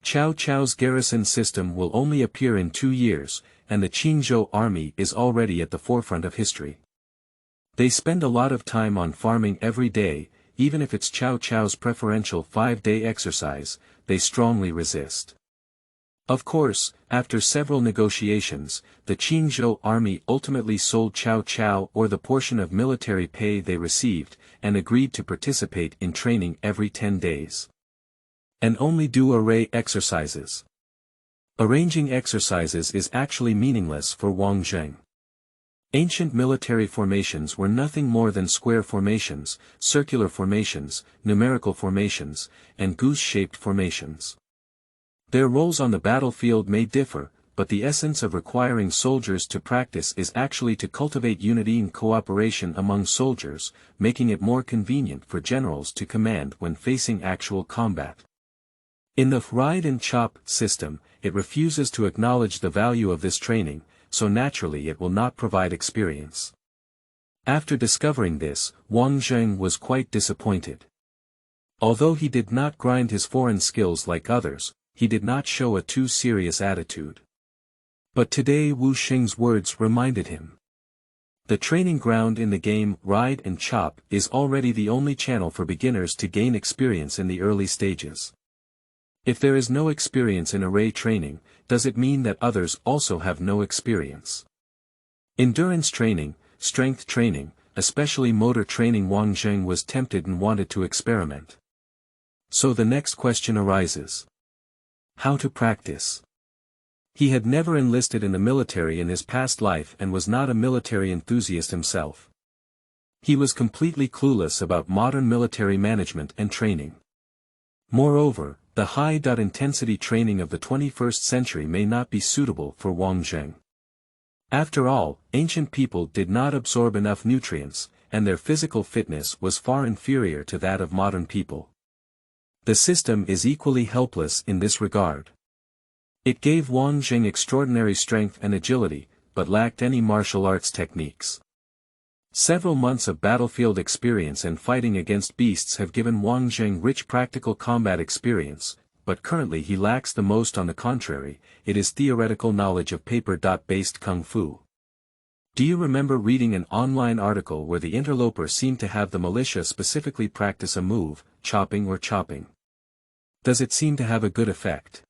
Cao Cao's garrison system will only appear in 2 years, and the Qingzhou army is already at the forefront of history. They spend a lot of time on farming every day, even if it's Cao Cao's preferential 5-day exercise, they strongly resist. Of course, after several negotiations, the Qingzhou army ultimately sold Cao Cao or the portion of military pay they received, and agreed to participate in training every 10 days. And only do array exercises. Arranging exercises is actually meaningless for Wang Zheng. Ancient military formations were nothing more than square formations, circular formations, numerical formations, and goose-shaped formations. Their roles on the battlefield may differ, but the essence of requiring soldiers to practice is actually to cultivate unity and cooperation among soldiers, making it more convenient for generals to command when facing actual combat. In the ride and chop system, it refuses to acknowledge the value of this training, so naturally it will not provide experience. After discovering this, Wang Zheng was quite disappointed. Although he did not grind his foreign skills like others, he did not show a too serious attitude. But today Wu Xing's words reminded him. The training ground in the game Ride and Chop is already the only channel for beginners to gain experience in the early stages. If there is no experience in array training, does it mean that others also have no experience? Endurance training, strength training, especially motor training. Wang Zheng was tempted and wanted to experiment. So the next question arises. How to practice? He had never enlisted in the military in his past life and was not a military enthusiast himself. He was completely clueless about modern military management and training. Moreover, the high-intensity training of the 21st century may not be suitable for Wang Zheng. After all, ancient people did not absorb enough nutrients, and their physical fitness was far inferior to that of modern people. The system is equally helpless in this regard. It gave Wang Zheng extraordinary strength and agility, but lacked any martial arts techniques. Several months of battlefield experience and fighting against beasts have given Wang Zheng rich practical combat experience, but currently he lacks the most. On the contrary, it is theoretical knowledge of paper-based kung fu. Do you remember reading an online article where the interloper seemed to have the militia specifically practice a move, chopping or chopping. Does it seem to have a good effect?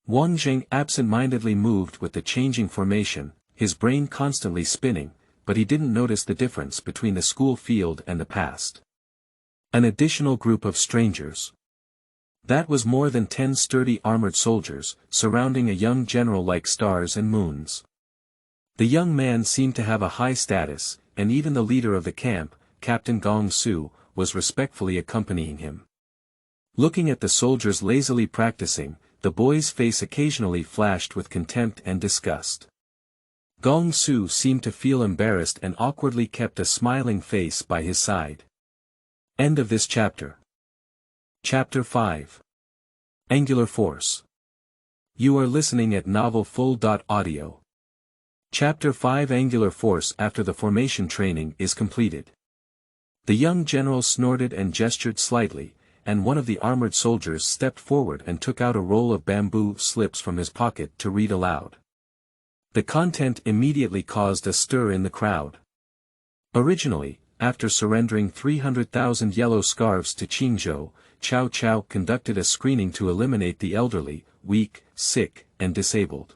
Wang Zheng absent-mindedly moved with the changing formation, his brain constantly spinning, but he didn't notice the difference between the school field and the past. An additional group of strangers. That was more than 10 sturdy armored soldiers, surrounding a young general like stars and moons. The young man seemed to have a high status, and even the leader of the camp, Captain Gong Su, was respectfully accompanying him. Looking at the soldiers lazily practicing, the boy's face occasionally flashed with contempt and disgust. Gong Su seemed to feel embarrassed and awkwardly kept a smiling face by his side. End of this chapter. Chapter 5. Angular Force. You are listening at novelfull.audio. Chapter 5 Angular Force. After the formation training is completed. The young general snorted and gestured slightly, and one of the armored soldiers stepped forward and took out a roll of bamboo slips from his pocket to read aloud. The content immediately caused a stir in the crowd. Originally, after surrendering 300,000 yellow scarves to Qingzhou, Cao Cao conducted a screening to eliminate the elderly, weak, sick, and disabled.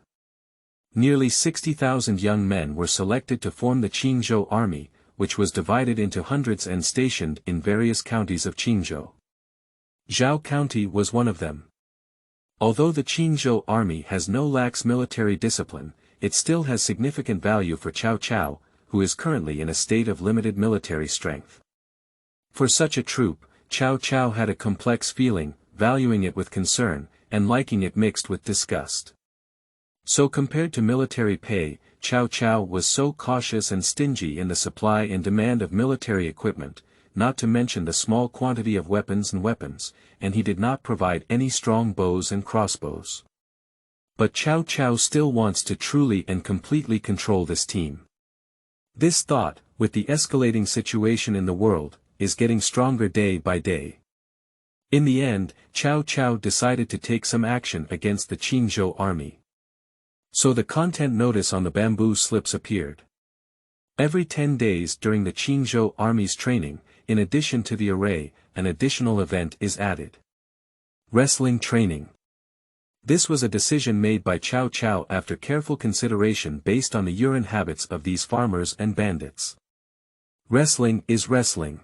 Nearly 60,000 young men were selected to form the Qingzhou army, which was divided into hundreds and stationed in various counties of Qingzhou. Zhao County was one of them. Although the Qingzhou army has no lax military discipline, it still has significant value for Cao Cao, who is currently in a state of limited military strength. For such a troop, Cao Cao had a complex feeling, valuing it with concern, and liking it mixed with disgust. So compared to military pay, Cao Cao was so cautious and stingy in the supply and demand of military equipment, not to mention the small quantity of weapons, and he did not provide any strong bows and crossbows. But Cao Cao still wants to truly and completely control this team. This thought, with the escalating situation in the world, is getting stronger day by day. In the end, Cao Cao decided to take some action against the Qingzhou army. So the content notice on the bamboo slips appeared. Every 10 days during the Qingzhou army's training, in addition to the array, an additional event is added. Wrestling training. This was a decision made by Cao Cao after careful consideration based on the urine habits of these farmers and bandits. Wrestling is wrestling.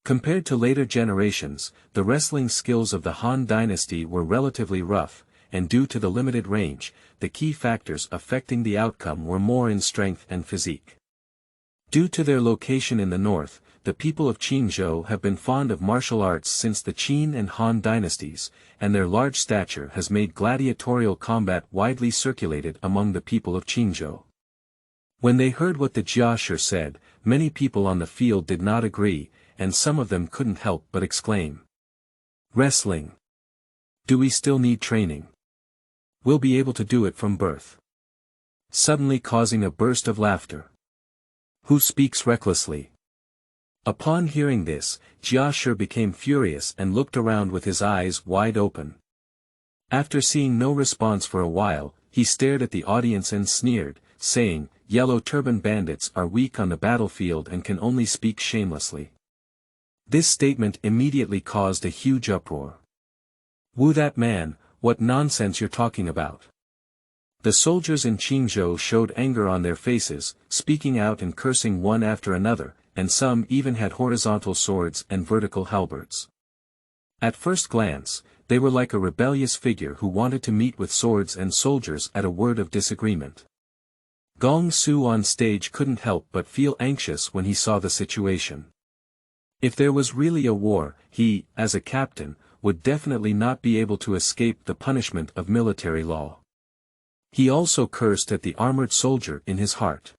Compared to later generations, the wrestling skills of the Han Dynasty were relatively rough, and due to the limited range, the key factors affecting the outcome were more in strength and physique. Due to their location in the north, the people of Qingzhou have been fond of martial arts since the Qin and Han dynasties, and their large stature has made gladiatorial combat widely circulated among the people of Qingzhou. When they heard what the jiashi said, many people on the field did not agree, and some of them couldn't help but exclaim. Wrestling. Do we still need training? We'll be able to do it from birth. Suddenly causing a burst of laughter. Who speaks recklessly? Upon hearing this, Jiashi became furious and looked around with his eyes wide open. After seeing no response for a while, he stared at the audience and sneered, saying, Yellow Turban bandits are weak on the battlefield and can only speak shamelessly. This statement immediately caused a huge uproar. Wu that man, what nonsense you're talking about. The soldiers in Qingzhou showed anger on their faces, speaking out and cursing one after another, and some even had horizontal swords and vertical halberds. At first glance, they were like a rebellious figure who wanted to meet with swords and soldiers at a word of disagreement. Gong Su on stage couldn't help but feel anxious when he saw the situation. If there was really a war, he, as a captain, would definitely not be able to escape the punishment of military law. He also cursed at the armored soldier in his heart.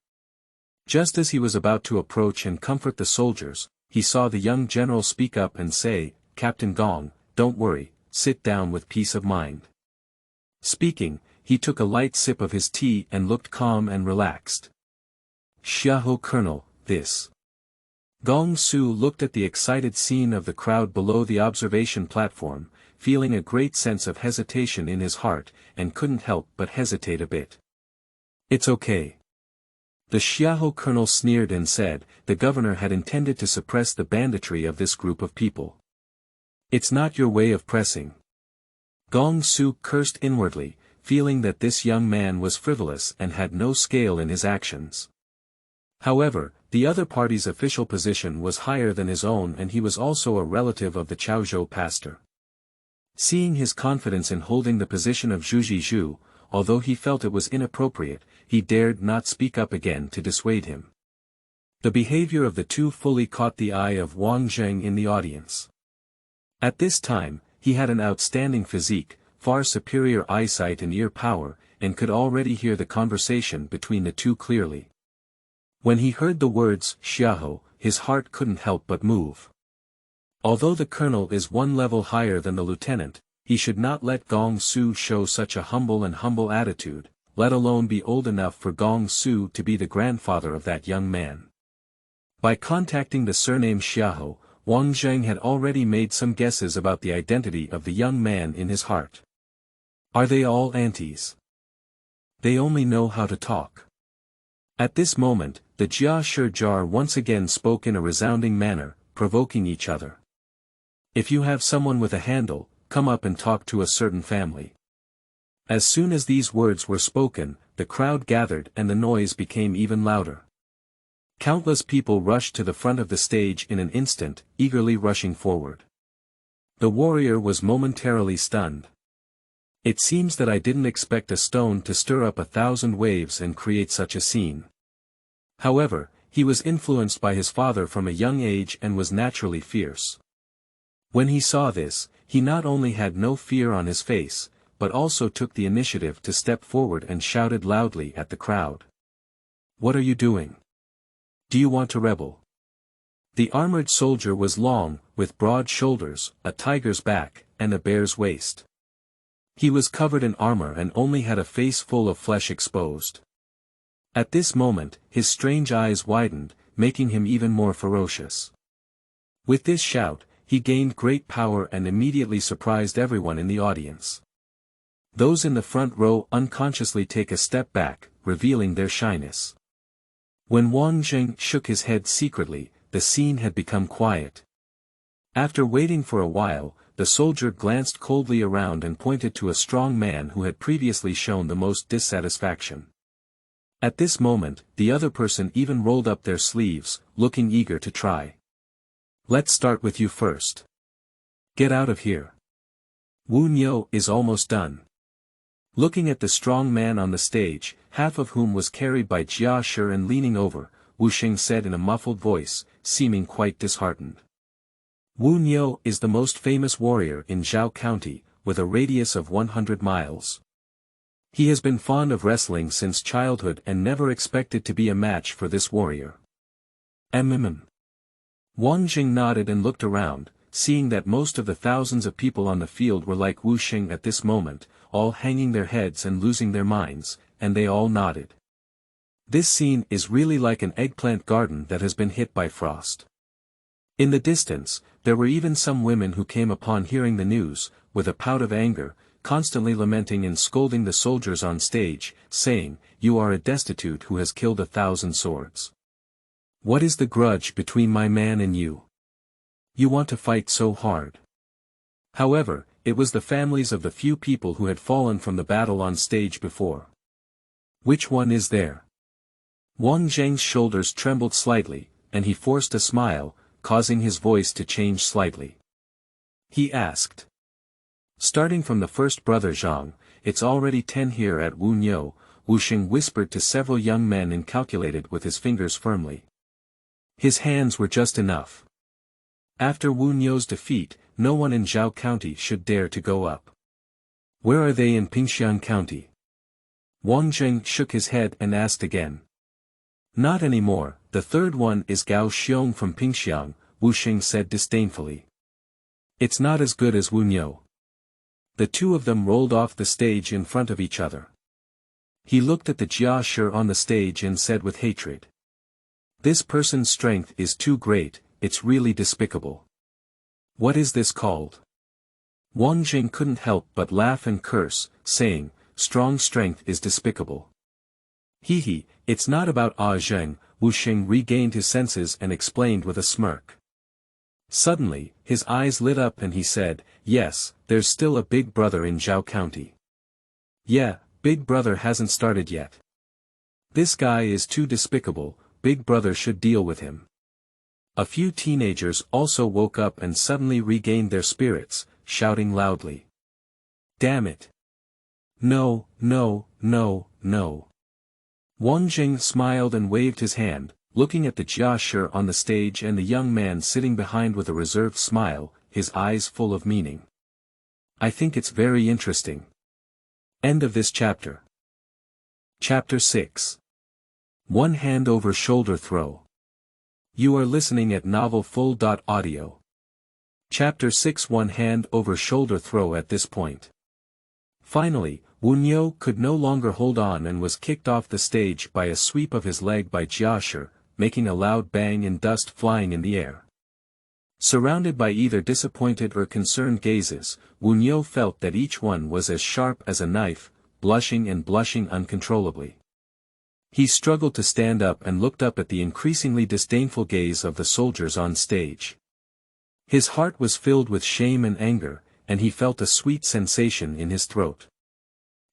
Just as he was about to approach and comfort the soldiers, he saw the young general speak up and say, Captain Gong, don't worry, sit down with peace of mind. Speaking, he took a light sip of his tea and looked calm and relaxed. Xiahou Colonel, this. Gong Su looked at the excited scene of the crowd below the observation platform, feeling a great sense of hesitation in his heart, and couldn't help but hesitate a bit. It's okay. The Xiahou Colonel sneered and said, the governor had intended to suppress the banditry of this group of people. It's not your way of pressing. Gong Su cursed inwardly, feeling that this young man was frivolous and had no scale in his actions. However, the other party's official position was higher than his own, and he was also a relative of the Chaozhou pastor. Seeing his confidence in holding the position of Zhu, although he felt it was inappropriate, he dared not speak up again to dissuade him. The behavior of the two fully caught the eye of Wang Zheng in the audience. At this time, he had an outstanding physique, far superior eyesight and ear power, and could already hear the conversation between the two clearly. When he heard the words Xiahou, his heart couldn't help but move. Although the colonel is one level higher than the lieutenant, he should not let Gong Su show such a humble attitude, let alone be old enough for Gong Su to be the grandfather of that young man. By contacting the surname Xiahou, Wang Zheng had already made some guesses about the identity of the young man in his heart. Are they all aunties? They only know how to talk. At this moment, the Jia Shi jar once again spoke in a resounding manner, provoking each other. If you have someone with a handle, come up and talk to a certain family. As soon as these words were spoken, the crowd gathered and the noise became even louder. Countless people rushed to the front of the stage in an instant, eagerly rushing forward. The warrior was momentarily stunned. It seems that I didn't expect a stone to stir up 1,000 waves and create such a scene. However, he was influenced by his father from a young age and was naturally fierce. When he saw this, he not only had no fear on his face, but also took the initiative to step forward and shouted loudly at the crowd. What are you doing? Do you want to rebel? The armored soldier was long, with broad shoulders, a tiger's back, and a bear's waist. He was covered in armor and only had a face full of flesh exposed. At this moment, his strange eyes widened, making him even more ferocious. With this shout, he gained great power and immediately surprised everyone in the audience. Those in the front row unconsciously take a step back, revealing their shyness. When Wang Zheng shook his head secretly, the scene had become quiet. After waiting for a while, the soldier glanced coldly around and pointed to a strong man who had previously shown the most dissatisfaction. At this moment, the other person even rolled up their sleeves, looking eager to try. Let's start with you first. Get out of here. Wu Niu is almost done. Looking at the strong man on the stage, half of whom was carried by Jia Shi and leaning over, Wu Xing said in a muffled voice, seeming quite disheartened. Wu Niu is the most famous warrior in Zhao County, with a radius of 100 miles. He has been fond of wrestling since childhood and never expected to be a match for this warrior. Wang Jing nodded and looked around, seeing that most of the thousands of people on the field were like Wu Xing at this moment, all hanging their heads and losing their minds, and they all nodded. This scene is really like an eggplant garden that has been hit by frost. In the distance, there were even some women who came upon hearing the news, with a pout of anger, constantly lamenting and scolding the soldiers on stage, saying, "You are a destitute who has killed 1,000 swords. What is the grudge between my man and you? You want to fight so hard." However, it was the families of the few people who had fallen from the battle on stage before. Which one is there? Wang Zheng's shoulders trembled slightly, and he forced a smile, causing his voice to change slightly. He asked. Starting from the first brother Zhang, it's already 10 here at Wu Niu, Wu Xing whispered to several young men and calculated with his fingers firmly. His hands were just enough. After Wu Niu's defeat, no one in Zhao County should dare to go up. Where are they in Pingxiang County? Wang Zheng shook his head and asked again. Not anymore, the third one is Gao Xiong from Pingxiang, Wu Xing said disdainfully. It's not as good as Wu Niu. The two of them rolled off the stage in front of each other. He looked at the Jia Shi on the stage and said with hatred. This person's strength is too great, it's really despicable. What is this called? Wang Jing couldn't help but laugh and curse, saying, strong strength is despicable. He, it's not about Zheng, Wu Xing regained his senses and explained with a smirk. Suddenly, his eyes lit up and he said, "Yes, there's still a big brother in Zhao County. Yeah, big brother hasn't started yet. This guy is too despicable, big brother should deal with him." A few teenagers also woke up and suddenly regained their spirits, shouting loudly, "Damn it! No, no, no, no." Wang Zheng smiled and waved his hand, looking at the Jia on the stage and the young man sitting behind with a reserved smile, his eyes full of meaning. "I think it's very interesting." End of this chapter. Chapter 6. One hand over shoulder throw. You are listening at novelfull.audio. Chapter 6. One hand over shoulder throw. At this point, finally, Wu Niu could no longer hold on and was kicked off the stage by a sweep of his leg by Jia, making a loud bang and dust flying in the air. Surrounded by either disappointed or concerned gazes, Wu Niu felt that each one was as sharp as a knife, blushing and blushing uncontrollably. He struggled to stand up and looked up at the increasingly disdainful gaze of the soldiers on stage. His heart was filled with shame and anger, and he felt a sweet sensation in his throat.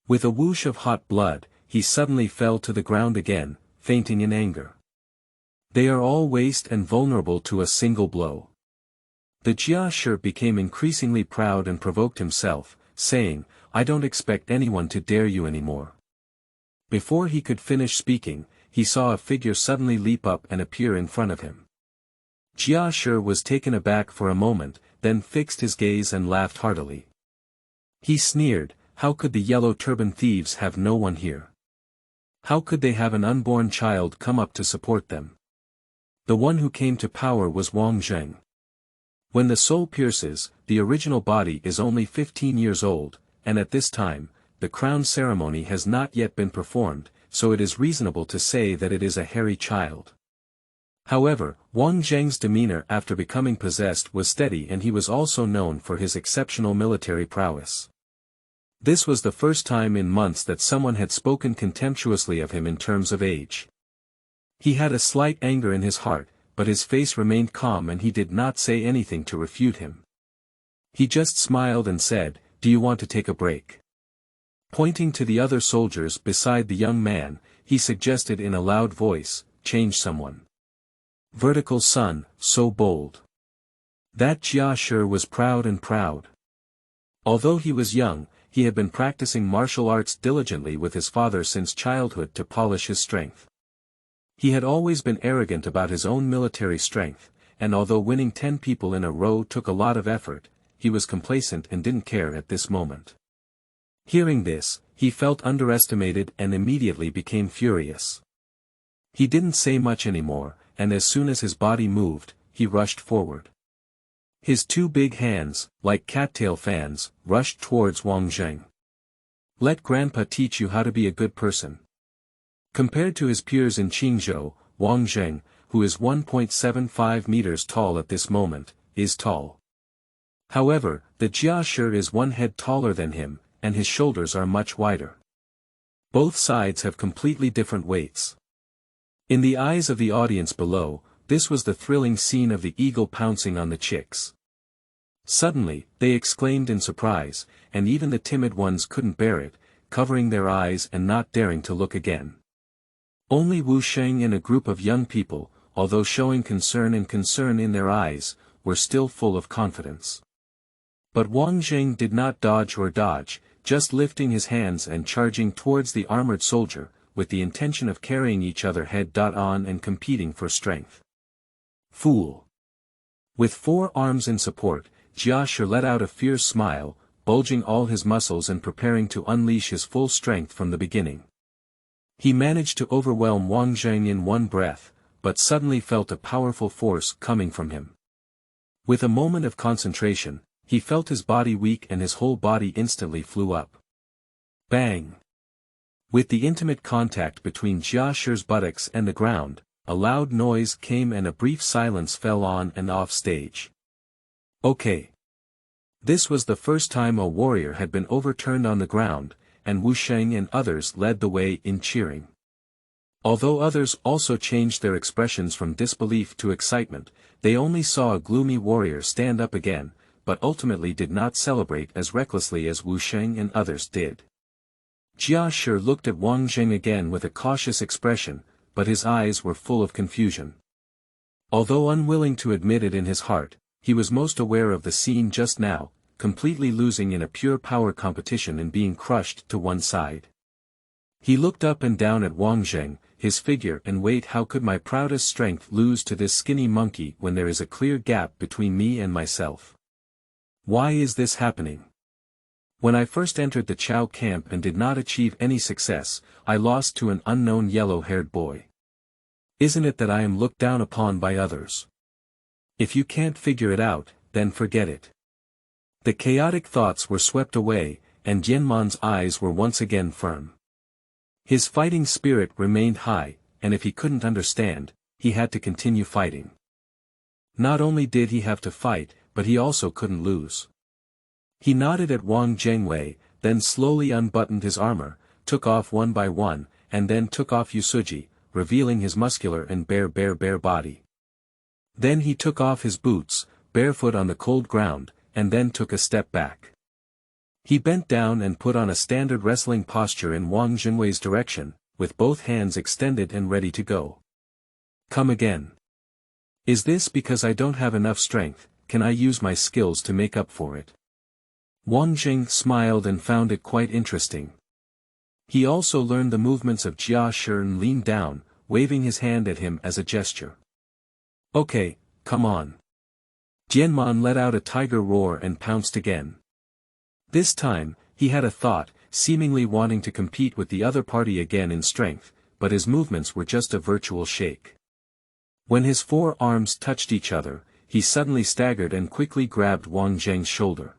With a whoosh of hot blood, he suddenly fell to the ground again, fainting in anger. They are all waste and vulnerable to a single blow. The Jia became increasingly proud and provoked himself, saying, "I don't expect anyone to dare you anymore." Before he could finish speaking, he saw a figure suddenly leap up and appear in front of him. Jia was taken aback for a moment, then fixed his gaze and laughed heartily. He sneered, "How could the Yellow Turban thieves have no one here? How could they have an unborn child come up to support them? The one who came to power was Wang Zheng. When the soul pierces, the original body is only 15 years old, and at this time, the crown ceremony has not yet been performed, so it is reasonable to say that it is a hairy child." However, Wang Zheng's demeanor after becoming possessed was steady, and he was also known for his exceptional military prowess. This was the first time in months that someone had spoken contemptuously of him in terms of age. He had a slight anger in his heart, but his face remained calm and he did not say anything to refute him. He just smiled and said, "Do you want to take a break?" Pointing to the other soldiers beside the young man, he suggested in a loud voice, "Change someone. Vertical son, so bold." That Jia was proud and proud. Although he was young, he had been practicing martial arts diligently with his father since childhood to polish his strength. He had always been arrogant about his own military strength, and although winning 10 people in a row took a lot of effort, he was complacent and didn't care at this moment. Hearing this, he felt underestimated and immediately became furious. He didn't say much anymore, and as soon as his body moved, he rushed forward. His two big hands, like cattail fans, rushed towards Wang Zheng. "Let Grandpa teach you how to be a good person." Compared to his peers in Qingzhou, Wang Zheng, who is 1.75 meters tall at this moment, is tall. However, the Jia is one head taller than him, and his shoulders are much wider. Both sides have completely different weights. In the eyes of the audience below, this was the thrilling scene of the eagle pouncing on the chicks. Suddenly, they exclaimed in surprise, and even the timid ones couldn't bear it, covering their eyes and not daring to look again. Only Wu Sheng and a group of young people, although showing concern in their eyes, were still full of confidence. But Wang Zheng did not dodge or dodge, just lifting his hands and charging towards the armored soldier, with the intention of carrying each other head-on and competing for strength. Fool! With 4 arms in support, Jia let out a fierce smile, bulging all his muscles and preparing to unleash his full strength from the beginning. He managed to overwhelm Wang Zheng in one breath, but suddenly felt a powerful force coming from him. With a moment of concentration, he felt his body weak and his whole body instantly flew up. Bang! With the intimate contact between Jia's buttocks and the ground, a loud noise came and a brief silence fell on and off stage. Okay. This was the first time a warrior had been overturned on the ground, and Wu Sheng and others led the way in cheering. Although others also changed their expressions from disbelief to excitement, they only saw a gloomy warrior stand up again, but ultimately did not celebrate as recklessly as Wu Sheng and others did. Jia Shi looked at Wang Zheng again with a cautious expression, but his eyes were full of confusion. Although unwilling to admit it in his heart, he was most aware of the scene just now, completely losing in a pure power competition and being crushed to one side. He looked up and down at Wang Zheng, his figure and weight. How could my proudest strength lose to this skinny monkey when there is a clear gap between me and myself? Why is this happening? When I first entered the Chao camp and did not achieve any success, I lost to an unknown yellow-haired boy. Isn't it that I am looked down upon by others? If you can't figure it out, then forget it. The chaotic thoughts were swept away, and Jianman's eyes were once again firm. His fighting spirit remained high, and if he couldn't understand, he had to continue fighting. Not only did he have to fight, but he also couldn't lose. He nodded at Wang Zhengwei, then slowly unbuttoned his armor, took off one by one, and then took off Yusuji, revealing his muscular and bare body. Then he took off his boots, barefoot on the cold ground, and then took a step back. He bent down and put on a standard wrestling posture in Wang Zhengwei's direction, with both hands extended and ready to go. Come again. Is this because I don't have enough strength? Can I use my skills to make up for it? Wang Zheng smiled and found it quite interesting. He also learned the movements of Jia Shi and leaned down, waving his hand at him as a gesture. Okay, come on. Jianman let out a tiger roar and pounced again. This time, he had a thought, seemingly wanting to compete with the other party again in strength, but his movements were just a virtual shake. When his four arms touched each other, he suddenly staggered and quickly grabbed Wang Zheng's shoulder.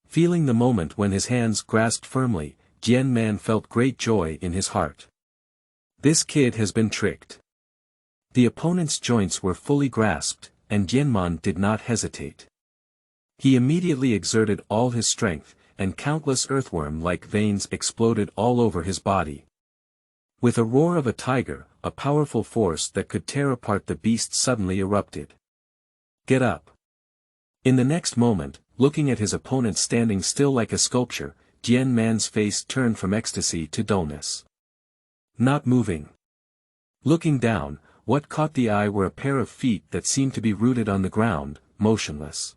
Feeling the moment when his hands grasped firmly, Jianman felt great joy in his heart. This kid has been tricked. The opponent's joints were fully grasped, and Jianman did not hesitate. He immediately exerted all his strength, and countless earthworm-like veins exploded all over his body. With a roar of a tiger, a powerful force that could tear apart the beast suddenly erupted. Get up. In the next moment, looking at his opponent standing still like a sculpture, Jianman's face turned from ecstasy to dullness. Not moving. Looking down, what caught the eye were a pair of feet that seemed to be rooted on the ground, motionless.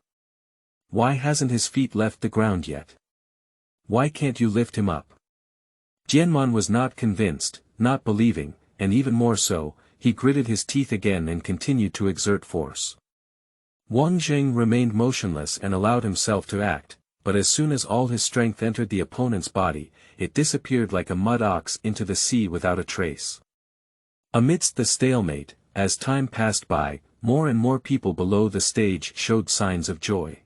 Why hasn't his feet left the ground yet? Why can't you lift him up? Jianman was not convinced, not believing, and even more so, he gritted his teeth again and continued to exert force. Wang Zheng remained motionless and allowed himself to act, but as soon as all his strength entered the opponent's body, it disappeared like a mud ox into the sea without a trace. Amidst the stalemate, as time passed by, more and more people below the stage showed signs of joy.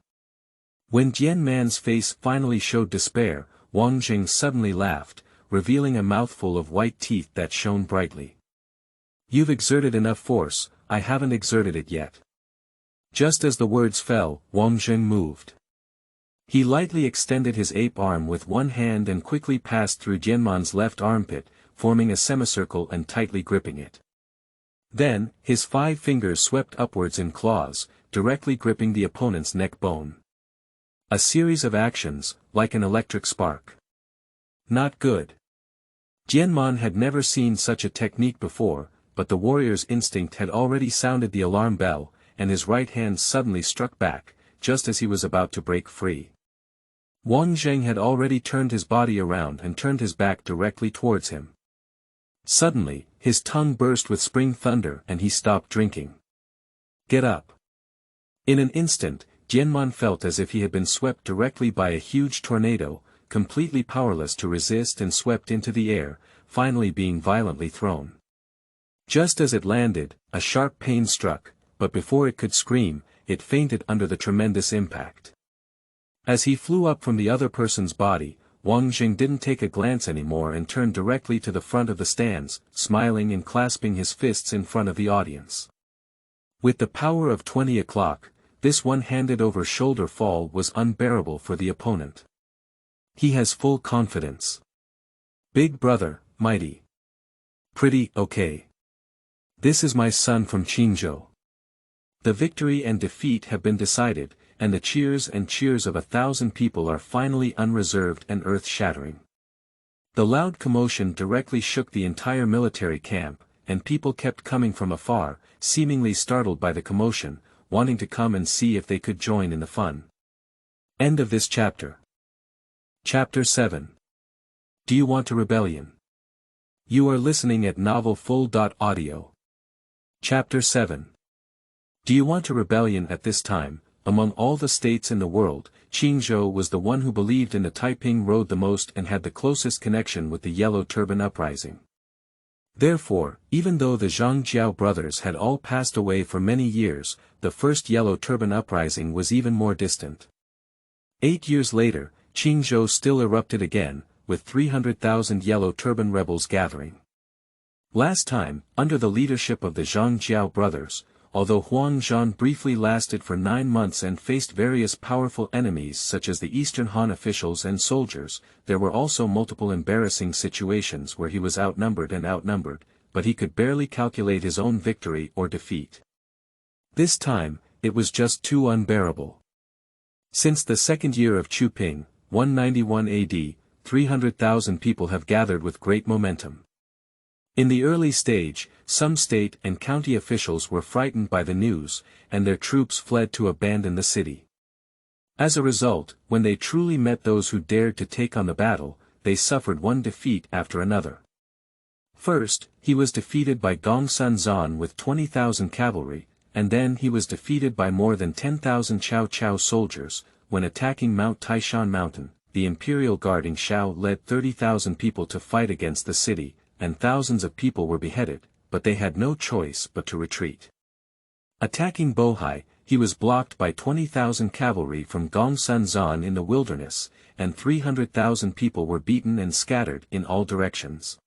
When Jianman's face finally showed despair, Wang Zheng suddenly laughed, revealing a mouthful of white teeth that shone brightly. You've exerted enough force, I haven't exerted it yet. Just as the words fell, Wang Zheng moved. He lightly extended his ape arm with one hand and quickly passed through Jianman's left armpit, forming a semicircle and tightly gripping it. Then, his 5 fingers swept upwards in claws, directly gripping the opponent's neck bone. A series of actions, like an electric spark. Not good. Jianman had never seen such a technique before, but the warrior's instinct had already sounded the alarm bell, and his right hand suddenly struck back, just as he was about to break free. Wang Zheng had already turned his body around and turned his back directly towards him. Suddenly, his tongue burst with spring thunder and he stopped drinking. Get up. In an instant, Jianman felt as if he had been swept directly by a huge tornado, completely powerless to resist and swept into the air, finally being violently thrown. Just as it landed, a sharp pain struck, but before it could scream, it fainted under the tremendous impact. As he flew up from the other person's body, Wang Zheng didn't take a glance anymore and turned directly to the front of the stands, smiling and clasping his fists in front of the audience. With the power of 20 o'clock, this one-handed over-shoulder fall was unbearable for the opponent. He has full confidence. Big brother, mighty. Pretty okay. This is my son from Qingzhou. The victory and defeat have been decided, and the cheers and cheers of 1,000 people are finally unreserved and earth-shattering. The loud commotion directly shook the entire military camp, and people kept coming from afar, seemingly startled by the commotion, wanting to come and see if they could join in the fun. End of this chapter. Chapter 7. Do you want a rebellion? You are listening at novelfull.audio. Chapter 7. Do you want a rebellion? At this time, among all the states in the world, Qingzhou was the one who believed in the Taiping Road the most and had the closest connection with the Yellow Turban uprising. Therefore, even though the Zhangjiao brothers had all passed away for many years, the first Yellow Turban uprising was even more distant. 8 years later, Qingzhou still erupted again, with 300,000 Yellow Turban rebels gathering. Last time, under the leadership of the Zhangjiao brothers, although Huang Zhan briefly lasted for 9 months and faced various powerful enemies such as the Eastern Han officials and soldiers, there were also multiple embarrassing situations where he was outnumbered, but he could barely calculate his own victory or defeat. This time, it was just too unbearable. Since the second year of Chu Ping, 191 AD, 300,000 people have gathered with great momentum. In the early stage, some state and county officials were frightened by the news, and their troops fled to abandon the city. As a result, when they truly met those who dared to take on the battle, they suffered one defeat after another. First, he was defeated by Gongsun Zan with 20,000 cavalry, and then he was defeated by more than 10,000 Cao Cao soldiers, when attacking Mount Taishan Mountain. The Imperial guarding Shao led 30,000 people to fight against the city, and thousands of people were beheaded, but they had no choice but to retreat. Attacking Bohai, he was blocked by 20,000 cavalry from Gongsun Zan in the wilderness, and 300,000 people were beaten and scattered in all directions.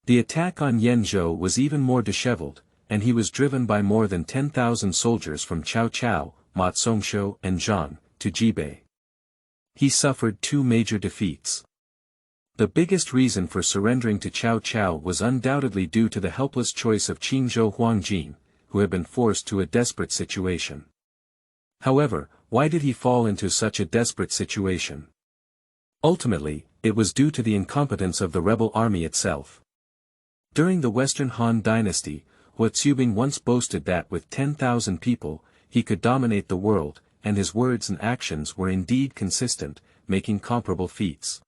The attack on Yanzhou was even more disheveled, and he was driven by more than 10,000 soldiers from Cao Cao, Matsongshu and Zhang, to Jibei. He suffered 2 major defeats. The biggest reason for surrendering to Cao Cao was undoubtedly due to the helpless choice of Qingzhou Huangjin, who had been forced to a desperate situation. However, why did he fall into such a desperate situation? Ultimately, it was due to the incompetence of the rebel army itself. During the Western Han Dynasty, Huazubing once boasted that with 10,000 people, he could dominate the world, and his words and actions were indeed consistent, making comparable feats.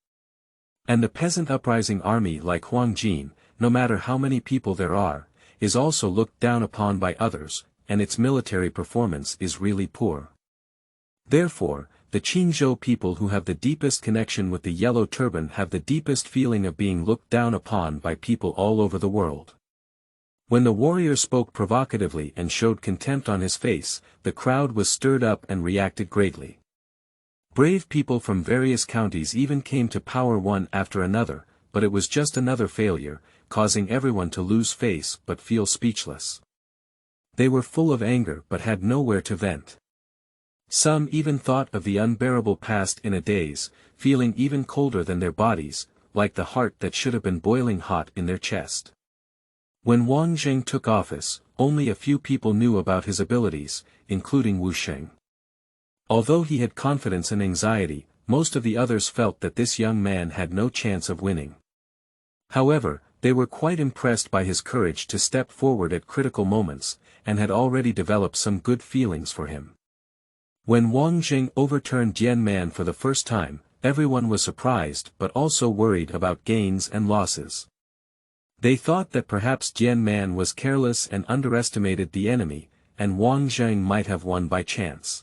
And the peasant uprising army like Huangjin, no matter how many people there are, is also looked down upon by others, and its military performance is really poor. Therefore, the Qingzhou people who have the deepest connection with the Yellow Turban have the deepest feeling of being looked down upon by people all over the world. When the warrior spoke provocatively and showed contempt on his face, the crowd was stirred up and reacted greatly. Brave people from various counties even came to power one after another, but it was just another failure, causing everyone to lose face but feel speechless. They were full of anger but had nowhere to vent. Some even thought of the unbearable past in a daze, feeling even colder than their bodies, like the heart that should have been boiling hot in their chest. When Wang Zheng took office, only a few people knew about his abilities, including Wu Sheng. Although he had confidence and anxiety, most of the others felt that this young man had no chance of winning. However, they were quite impressed by his courage to step forward at critical moments, and had already developed some good feelings for him. When Wang Zheng overturned Jian Man for the first time, everyone was surprised but also worried about gains and losses. They thought that perhaps Jian Man was careless and underestimated the enemy, and Wang Zheng might have won by chance.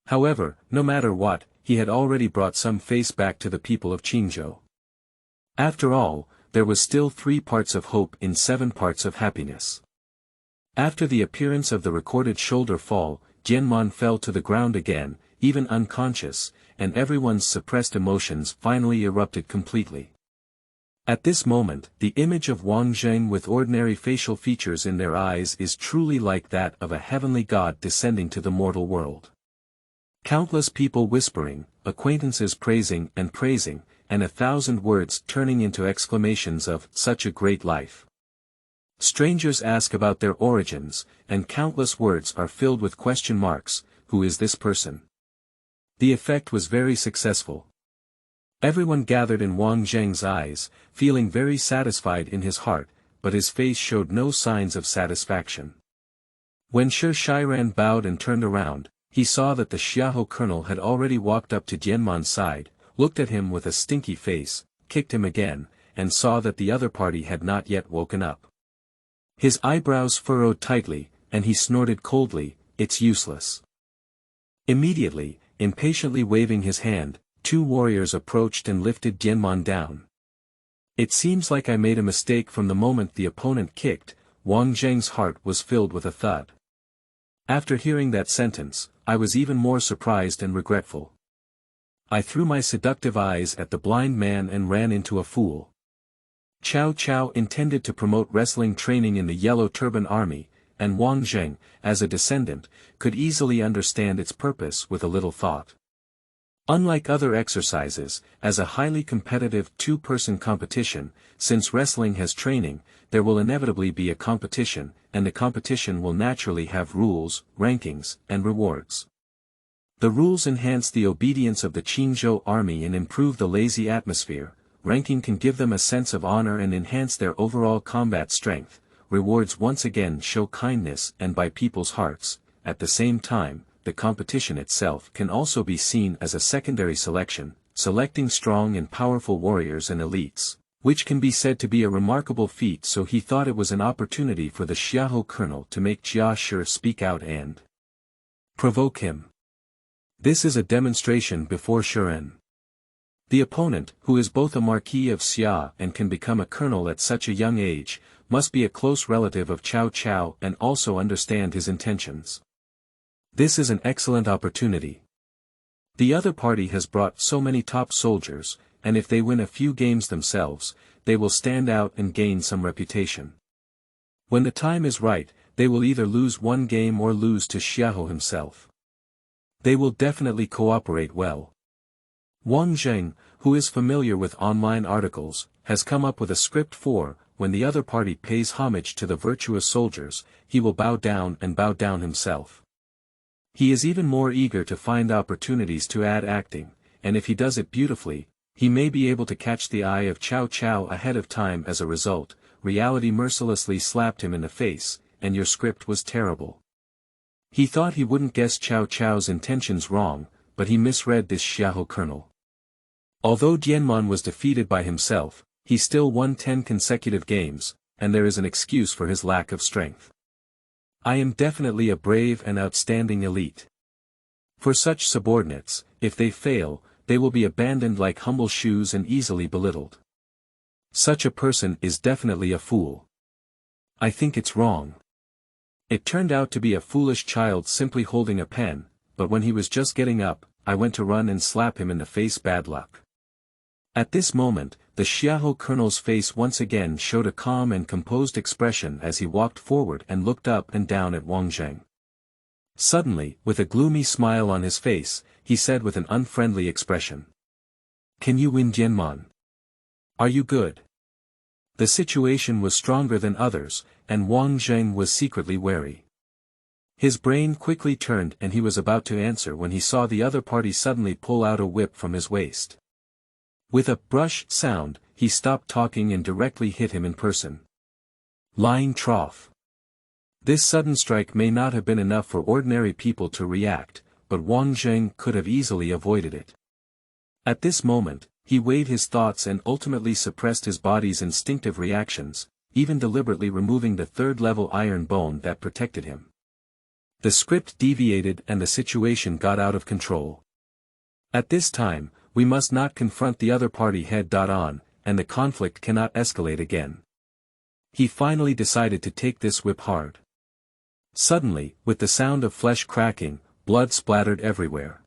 However, no matter what, he had already brought some face back to the people of Qingzhou. After all, there was still 3 parts of hope in 7 parts of happiness. After the appearance of the recorded shoulder fall, Jianman fell to the ground again, even unconscious, and everyone's suppressed emotions finally erupted completely. At this moment, the image of Wang Zheng with ordinary facial features in their eyes is truly like that of a heavenly god descending to the mortal world. Countless people whispering, acquaintances praising, and 1,000 words turning into exclamations of, "Such a great life." Strangers ask about their origins, and countless words are filled with question marks. Who is this person? The effect was very successful. Everyone gathered in Wang Zheng's eyes, feeling very satisfied in his heart, but his face showed no signs of satisfaction. When Shi Shiran bowed and turned around, he saw that the Xiahou colonel had already walked up to Jianman's side, looked at him with a stinky face, kicked him again, and saw that the other party had not yet woken up. His eyebrows furrowed tightly, and he snorted coldly, "It's useless." Immediately, impatiently waving his hand, 2 warriors approached and lifted Jianman down. "It seems like I made a mistake from the moment the opponent kicked." Wang Zheng's heart was filled with a thud. After hearing that sentence, I was even more surprised and regretful. I threw my seductive eyes at the blind man and ran into a fool. Cao Cao intended to promote wrestling training in the Yellow Turban army, and Wang Zheng, as a descendant, could easily understand its purpose with a little thought. Unlike other exercises, as a highly competitive 2-person competition, since wrestling has training, there will inevitably be a competition, and the competition will naturally have rules, rankings, and rewards. The rules enhance the obedience of the Qingzhou army and improve the lazy atmosphere. Ranking can give them a sense of honor and enhance their overall combat strength. Rewards once again show kindness and buy people's hearts. At the same time, the competition itself can also be seen as a secondary selection, selecting strong and powerful warriors and elites, which can be said to be a remarkable feat. So he thought it was an opportunity for the Xiahou colonel to make Jia Shi speak out and provoke him. This is a demonstration before Shiren. The opponent, who is both a Marquis of Xia and can become a colonel at such a young age, must be a close relative of Cao Cao and also understand his intentions. This is an excellent opportunity. The other party has brought so many top soldiers, and if they win a few games themselves, they will stand out and gain some reputation. When the time is right, they will either lose one game or lose to Xiahou himself. They will definitely cooperate well. Wang Zheng, who is familiar with online articles, has come up with a script for, when the other party pays homage to the virtuous soldiers, he will bow down and bow down himself. He is even more eager to find opportunities to add acting, and if he does it beautifully, he may be able to catch the eye of Cao Cao ahead of time. As a result, reality mercilessly slapped him in the face, and your script was terrible. He thought he wouldn't guess Cao Cao's intentions wrong, but he misread this Xiahou colonel. Although Jianman was defeated by himself, he still won 10 consecutive games, and there is an excuse for his lack of strength. I am definitely a brave and outstanding elite. For such subordinates, if they fail, they will be abandoned like humble shoes and easily belittled. Such a person is definitely a fool. I think it's wrong. It turned out to be a foolish child simply holding a pen, but when he was just getting up, I went to run and slap him in the face. Bad luck. At this moment, the Xiahou colonel's face once again showed a calm and composed expression as he walked forward and looked up and down at Wang Zheng. Suddenly, with a gloomy smile on his face, he said with an unfriendly expression, "Can you win Jianman? Are you good?" The situation was stronger than others, and Wang Zheng was secretly wary. His brain quickly turned and he was about to answer when he saw the other party suddenly pull out a whip from his waist. With a brush sound, he stopped talking and directly hit him in person. Lying trough. This sudden strike may not have been enough for ordinary people to react, but Wang Zheng could have easily avoided it. At this moment, he weighed his thoughts and ultimately suppressed his body's instinctive reactions, even deliberately removing the 3rd-level iron bone that protected him. The script deviated and the situation got out of control. At this time, we must not confront the other party head-on, and the conflict cannot escalate again. He finally decided to take this whip hard. Suddenly, with the sound of flesh cracking, blood splattered everywhere.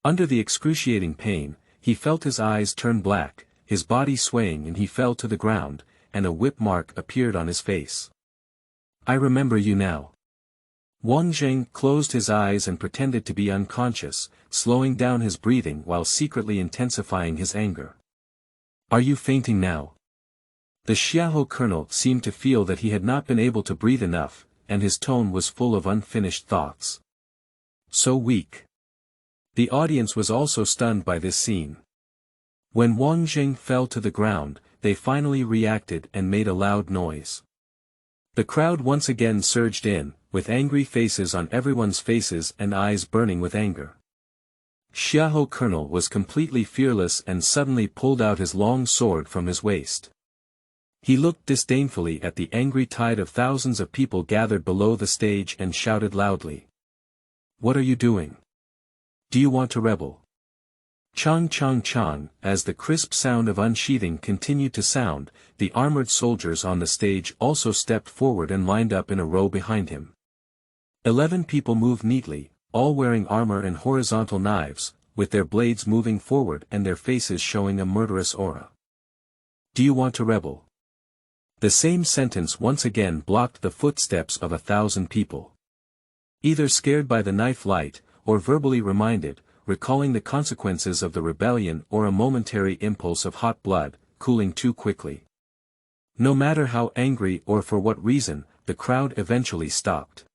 Under the excruciating pain, he felt his eyes turn black, his body swaying, and he fell to the ground, and a whip mark appeared on his face. I remember you now. Wang Zheng closed his eyes and pretended to be unconscious, slowing down his breathing while secretly intensifying his anger. Are you fainting now? The Xiahou colonel seemed to feel that he had not been able to breathe enough, and his tone was full of unfinished thoughts. So weak. The audience was also stunned by this scene. When Wang Zheng fell to the ground, they finally reacted and made a loud noise. The crowd once again surged in, with angry faces on everyone's faces and eyes burning with anger. Xiahou colonel was completely fearless and suddenly pulled out his long sword from his waist. He looked disdainfully at the angry tide of thousands of people gathered below the stage and shouted loudly. "What are you doing? Do you want to rebel?" Chang chang chang, as the crisp sound of unsheathing continued to sound, the armored soldiers on the stage also stepped forward and lined up in a row behind him. 11 people moved neatly, all wearing armor and horizontal knives, with their blades moving forward and their faces showing a murderous aura. "Do you want to rebel?" The same sentence once again blocked the footsteps of 1,000 people. Either scared by the knife light, or verbally reminded, recalling the consequences of the rebellion, or a momentary impulse of hot blood, cooling too quickly. No matter how angry or for what reason, the crowd eventually stopped.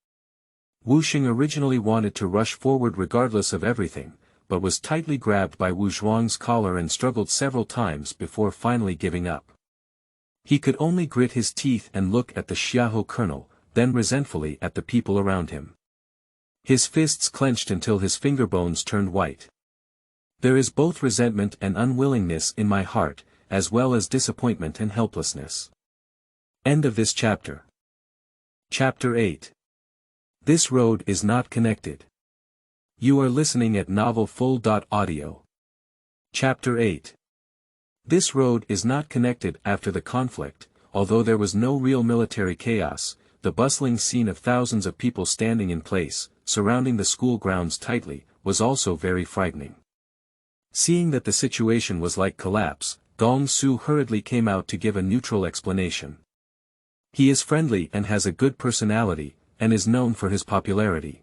Wu Xing originally wanted to rush forward regardless of everything, but was tightly grabbed by Wu Zhuang's collar and struggled several times before finally giving up. He could only grit his teeth and look at the Xiahou colonel, then resentfully at the people around him. His fists clenched until his finger bones turned white. There is both resentment and unwillingness in my heart, as well as disappointment and helplessness. End of this chapter. Chapter 8. This road is not connected. You are listening at novelfull.audio. Chapter 8. This road is not connected. After the conflict, although there was no real military chaos, the bustling scene of thousands of people standing in place, surrounding the school grounds tightly, was also very frightening. Seeing that the situation was like collapse, Gong Su hurriedly came out to give a neutral explanation. He is friendly and has a good personality, and is known for his popularity.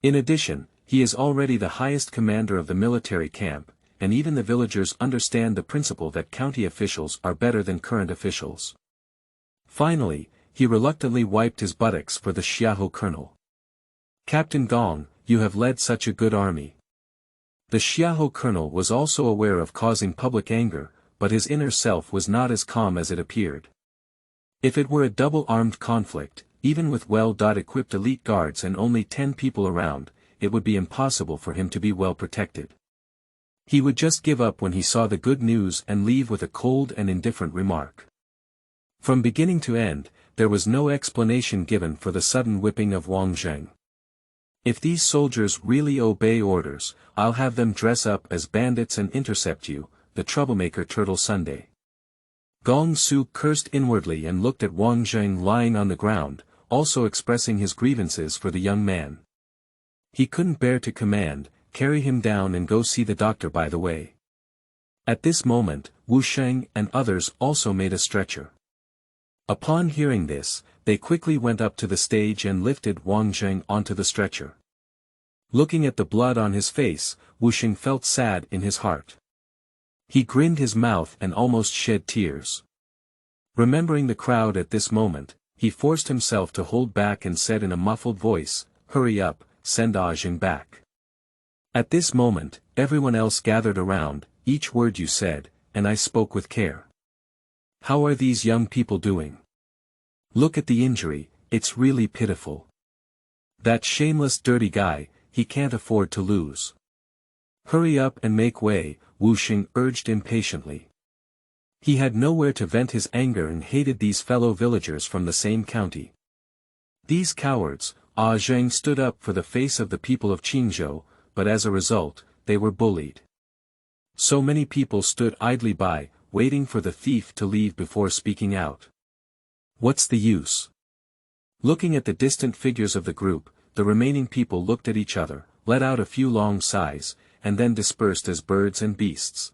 In addition, he is already the highest commander of the military camp, and even the villagers understand the principle that county officials are better than current officials. Finally, he reluctantly wiped his buttocks for the Xiahou colonel. "Captain Gong, you have led such a good army." The Xiahou colonel was also aware of causing public anger, but his inner self was not as calm as it appeared. If it were a double-armed conflict, even with well-equipped elite guards and only 10 people around, it would be impossible for him to be well protected. He would just give up when he saw the good news and leave with a cold and indifferent remark. From beginning to end, there was no explanation given for the sudden whipping of Wang Zheng. "If these soldiers really obey orders, I'll have them dress up as bandits and intercept you, the troublemaker Turtle Sunday." Gong Su cursed inwardly and looked at Wang Zheng lying on the ground, also expressing his grievances for the young man. He couldn't bear to command, "Carry him down and go see the doctor by the way." At this moment, Wu Sheng and others also made a stretcher. Upon hearing this, they quickly went up to the stage and lifted Wang Zheng onto the stretcher. Looking at the blood on his face, Wu Sheng felt sad in his heart. He grinned his mouth and almost shed tears. Remembering the crowd at this moment, he forced himself to hold back and said in a muffled voice, "Hurry up, send Zheng back." At this moment, everyone else gathered around, "Each word you said, and I spoke with care. How are these young people doing? Look at the injury, it's really pitiful. That shameless dirty guy, he can't afford to lose. Hurry up and make way," Wu Xing urged impatiently. He had nowhere to vent his anger and hated these fellow villagers from the same county. These cowards. Zheng stood up for the face of the people of Qingzhou, but as a result, they were bullied. So many people stood idly by, waiting for the thief to leave before speaking out. What's the use? Looking at the distant figures of the group, the remaining people looked at each other, let out a few long sighs, and then dispersed as birds and beasts.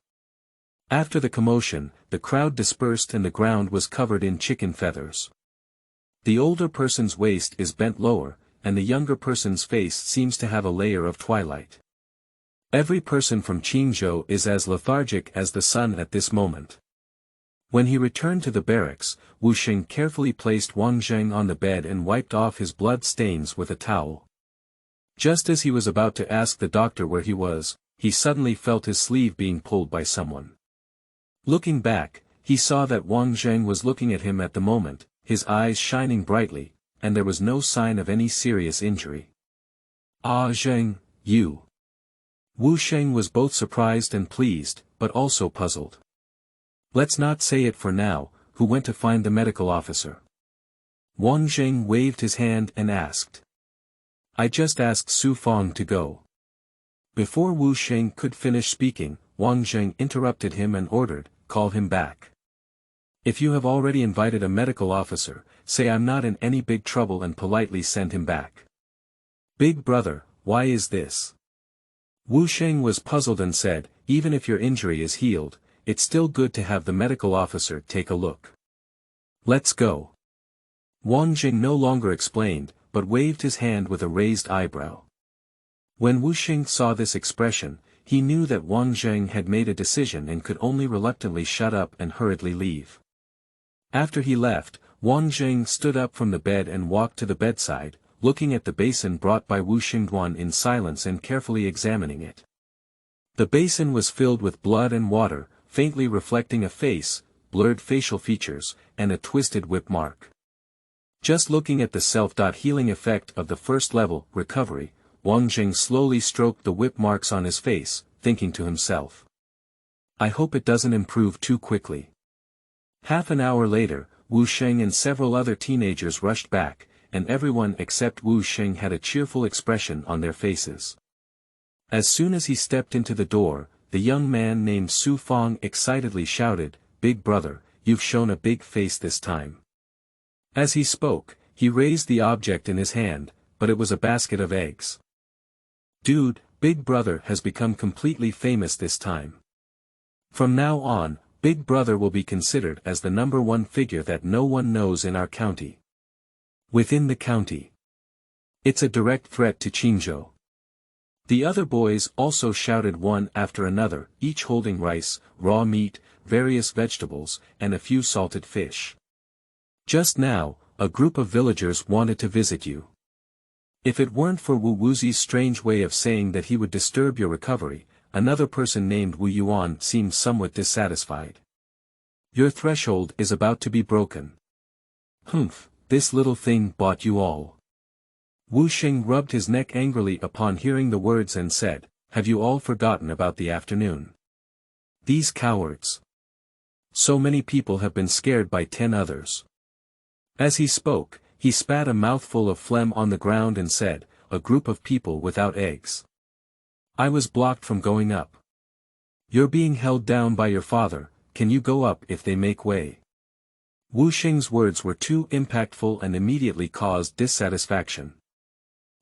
After the commotion, the crowd dispersed and the ground was covered in chicken feathers. The older person's waist is bent lower, and the younger person's face seems to have a layer of twilight. Every person from Qingzhou is as lethargic as the sun at this moment. When he returned to the barracks, Wu Xing carefully placed Wang Zheng on the bed and wiped off his blood stains with a towel. Just as he was about to ask the doctor where he was, he suddenly felt his sleeve being pulled by someone. Looking back, he saw that Wang Zheng was looking at him at the moment, his eyes shining brightly, and there was no sign of any serious injury. "Ah Zheng, you." Wu Sheng was both surprised and pleased, but also puzzled. "Let's not say it for now, who went to find the medical officer?" Wang Zheng waved his hand and asked. "I just asked Su Fang to go." Before Wu Sheng could finish speaking, Wang Zheng interrupted him and ordered, "Call him back. If you have already invited a medical officer, say I'm not in any big trouble and politely send him back." "Big brother, why is this?" Wu Sheng was puzzled and said, "Even if your injury is healed, it's still good to have the medical officer take a look. Let's go." Wang Zheng no longer explained, but waved his hand with a raised eyebrow. When Wu Sheng saw this expression, he knew that Wang Zheng had made a decision and could only reluctantly shut up and hurriedly leave. After he left, Wang Zheng stood up from the bed and walked to the bedside, looking at the basin brought by Wu Xingduan in silence and carefully examining it. The basin was filled with blood and water, faintly reflecting a face, blurred facial features, and a twisted whip mark. Just looking at the self-healing effect of the first level recovery, Wang Zheng slowly stroked the whip marks on his face, thinking to himself, "I hope it doesn't improve too quickly." Half an hour later, Wu Sheng and several other teenagers rushed back, and everyone except Wu Sheng had a cheerful expression on their faces. As soon as he stepped into the door, the young man named Su Fang excitedly shouted, "Big brother, you've shown a big face this time." As he spoke, he raised the object in his hand, but it was a basket of eggs. "Dude, Big brother has become completely famous this time. From now on, Big brother will be considered as the #1 figure that no one knows in our county. Within the county. It's a direct threat to Qingzhou." The other boys also shouted one after another, each holding rice, raw meat, various vegetables, and a few salted fish. "Just now, a group of villagers wanted to visit you. If it weren't for Wu Wuzi's strange way of saying that he would disturb your recovery, another person named Wu Yuan seemed somewhat dissatisfied. Your threshold is about to be broken. Humph, this little thing bought you all." Wu Xing rubbed his neck angrily upon hearing the words and said, "Have you all forgotten about the afternoon? These cowards. So many people have been scared by 10 others." As he spoke, he spat a mouthful of phlegm on the ground and said, "A group of people without eggs. I was blocked from going up. You're being held down by your father, can you go up if they make way?" Wu Xing's words were too impactful and immediately caused dissatisfaction.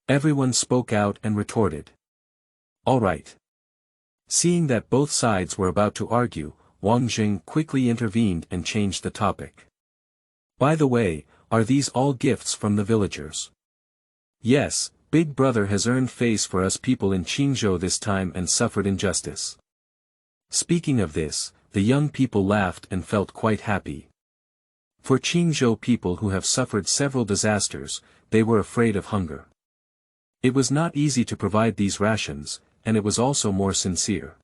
Everyone spoke out and retorted. "All right." Seeing that both sides were about to argue, Wang Zheng quickly intervened and changed the topic. "By the way, are these all gifts from the villagers?" "Yes, Big brother has earned face for us people in Qingzhou this time and suffered injustice." Speaking of this, the young people laughed and felt quite happy. For Qingzhou people who have suffered several disasters, they were afraid of hunger. It was not easy to provide these rations, and it was also more sincere.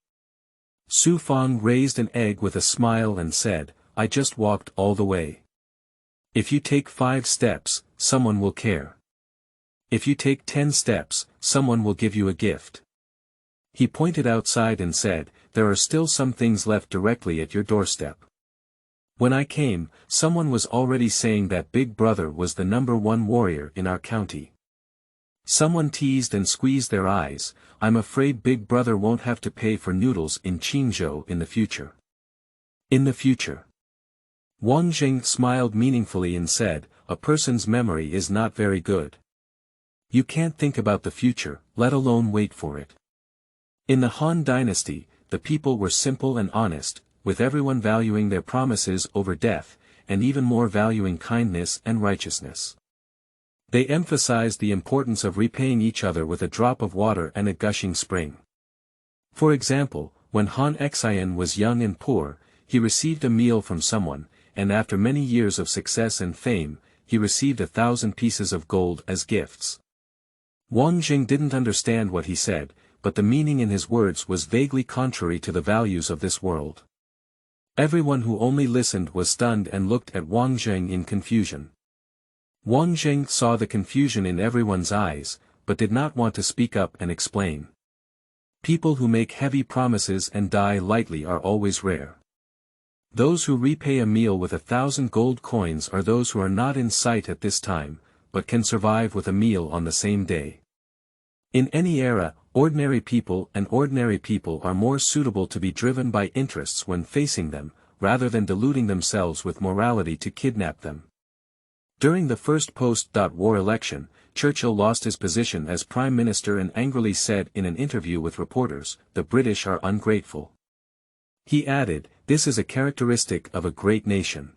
Su Fang raised an egg with a smile and said, "I just walked all the way. If you take 5 steps, someone will care. If you take 10 steps, someone will give you a gift." He pointed outside and said, "There are still some things left directly at your doorstep. When I came, someone was already saying that Big brother was the #1 warrior in our county. Someone teased and squeezed their eyes, I'm afraid Big brother won't have to pay for noodles in Qingzhou in the future." In the future. Wang Zheng smiled meaningfully and said, "A person's memory is not very good. You can't think about the future, let alone wait for it." In the Han Dynasty, the people were simple and honest, with everyone valuing their promises over death, and even more valuing kindness and righteousness. They emphasized the importance of repaying each other with a drop of water and a gushing spring. For example, when Han Xian was young and poor, he received a meal from someone, and after many years of success and fame, he received 1,000 pieces of gold as gifts. Wang Zheng didn't understand what he said, but the meaning in his words was vaguely contrary to the values of this world. Everyone who only listened was stunned and looked at Wang Zheng in confusion. Wang Zheng saw the confusion in everyone's eyes, but did not want to speak up and explain. People who make heavy promises and die lightly are always rare. Those who repay a meal with 1,000 gold coins are those who are not in sight at this time, but can survive with a meal on the same day. In any era, ordinary people are more suitable to be driven by interests when facing them, rather than deluding themselves with morality to kidnap them. During the first post-war election, Churchill lost his position as Prime Minister and angrily said in an interview with reporters, "The British are ungrateful." He added, "This is a characteristic of a great nation."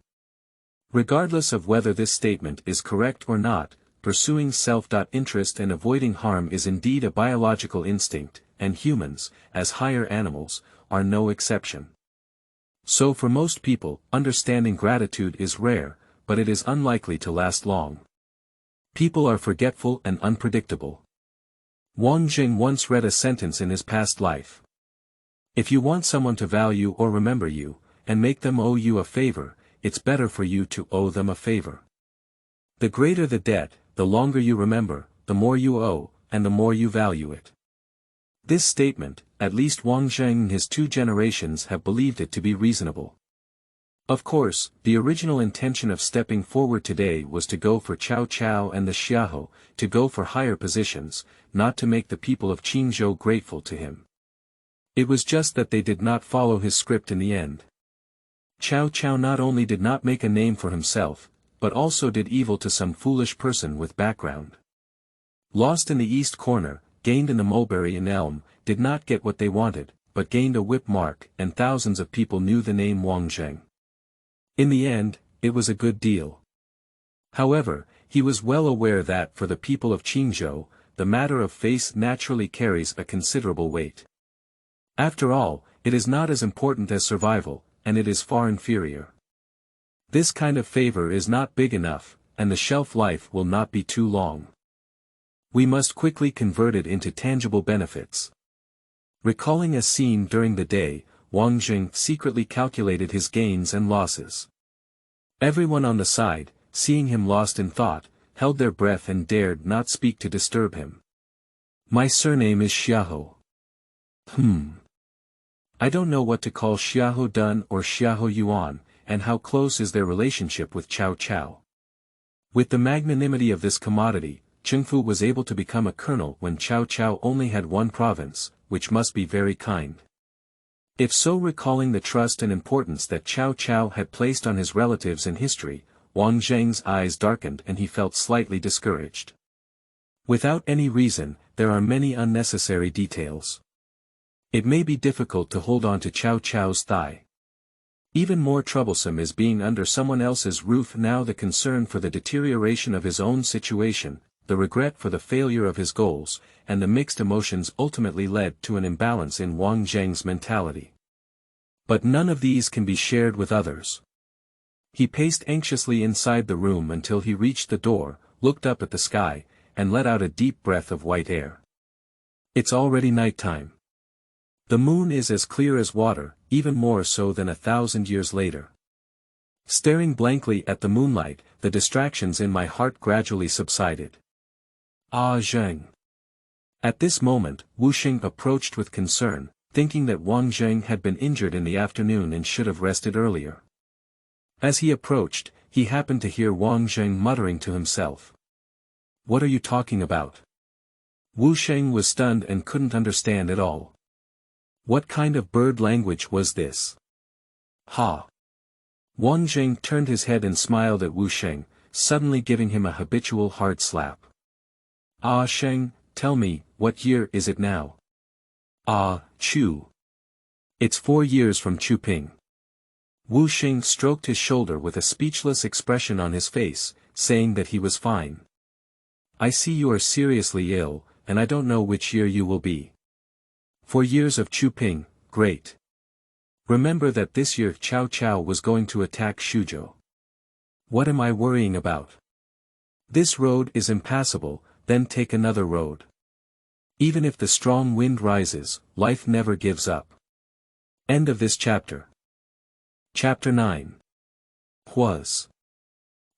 Regardless of whether this statement is correct or not, pursuing self-interest and avoiding harm is indeed a biological instinct, and humans, as higher animals, are no exception. So for most people, understanding gratitude is rare, but it is unlikely to last long. People are forgetful and unpredictable. Wang Zheng once read a sentence in his past life. If you want someone to value or remember you, and make them owe you a favor, it's better for you to owe them a favor. The greater the debt, the longer you remember, the more you owe, and the more you value it. This statement, at least Wang Zheng and his 2 generations have believed it to be reasonable. Of course, the original intention of stepping forward today was to go for Cao Cao and the Xiahou, to go for higher positions, not to make the people of Qingzhou grateful to him. It was just that they did not follow his script in the end. Cao Cao not only did not make a name for himself, but also did evil to some foolish person with background. Lost in the east corner, gained in the mulberry and elm, did not get what they wanted, but gained a whip mark, and thousands of people knew the name Wang Zheng. In the end, it was a good deal. However, he was well aware that for the people of Qingzhou, the matter of face naturally carries a considerable weight. After all, it is not as important as survival, and it is far inferior. This kind of favor is not big enough, and the shelf life will not be too long. We must quickly convert it into tangible benefits. Recalling a scene during the day, Wang Zheng secretly calculated his gains and losses. Everyone on the side, seeing him lost in thought, held their breath and dared not speak to disturb him. "My surname is Xiahou." I don't know what to call Xiahou Dun or Xiahou Yuan, and how close is their relationship with Cao Cao. With the magnanimity of this commodity, Chengfu was able to become a colonel when Cao Cao only had 1 province, which must be very kind. If so, recalling the trust and importance that Cao Cao had placed on his relatives in history, Wang Zheng's eyes darkened and he felt slightly discouraged. Without any reason, there are many unnecessary details. It may be difficult to hold on to Cao Cao's thigh. Even more troublesome is being under someone else's roof now. The concern for the deterioration of his own situation, the regret for the failure of his goals, and the mixed emotions ultimately led to an imbalance in Wang Zheng's mentality. But none of these can be shared with others. He paced anxiously inside the room until he reached the door, looked up at the sky, and let out a deep breath of white air. It's already night time. The moon is as clear as water, even more so than 1,000 years later. Staring blankly at the moonlight, the distractions in my heart gradually subsided. Ah, Zheng. At this moment, Wu Xing approached with concern, thinking that Wang Zheng had been injured in the afternoon and should have rested earlier. As he approached, he happened to hear Wang Zheng muttering to himself. "What are you talking about?" Wu Xing was stunned and couldn't understand at all. What kind of bird language was this? Ha! Wang Zheng turned his head and smiled at Wu Xing, suddenly giving him a habitual hard slap. "Ah Sheng, tell me, what year is it now?" "Ah, Chu. It's 4 years from Chu Ping." Wu Xing stroked his shoulder with a speechless expression on his face, saying that he was fine. "I see you are seriously ill, and I don't know which year you will be." 4 years of Chu Ping, great. Remember that this year Cao Cao was going to attack Shuzhou. What am I worrying about? This road is impassable, then take another road. Even if the strong wind rises, life never gives up. End of this chapter. Chapter 9. Was.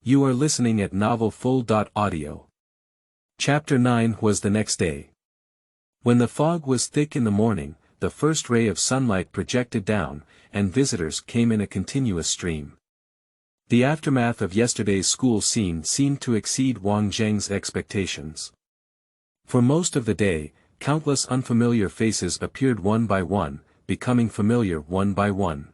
You are listening at novelfull.audio. Chapter 9 was the next day. When the fog was thick in the morning, the first ray of sunlight projected down, and visitors came in a continuous stream. The aftermath of yesterday's school scene seemed to exceed Wang Zheng's expectations. For most of the day, countless unfamiliar faces appeared one by one, becoming familiar one by one.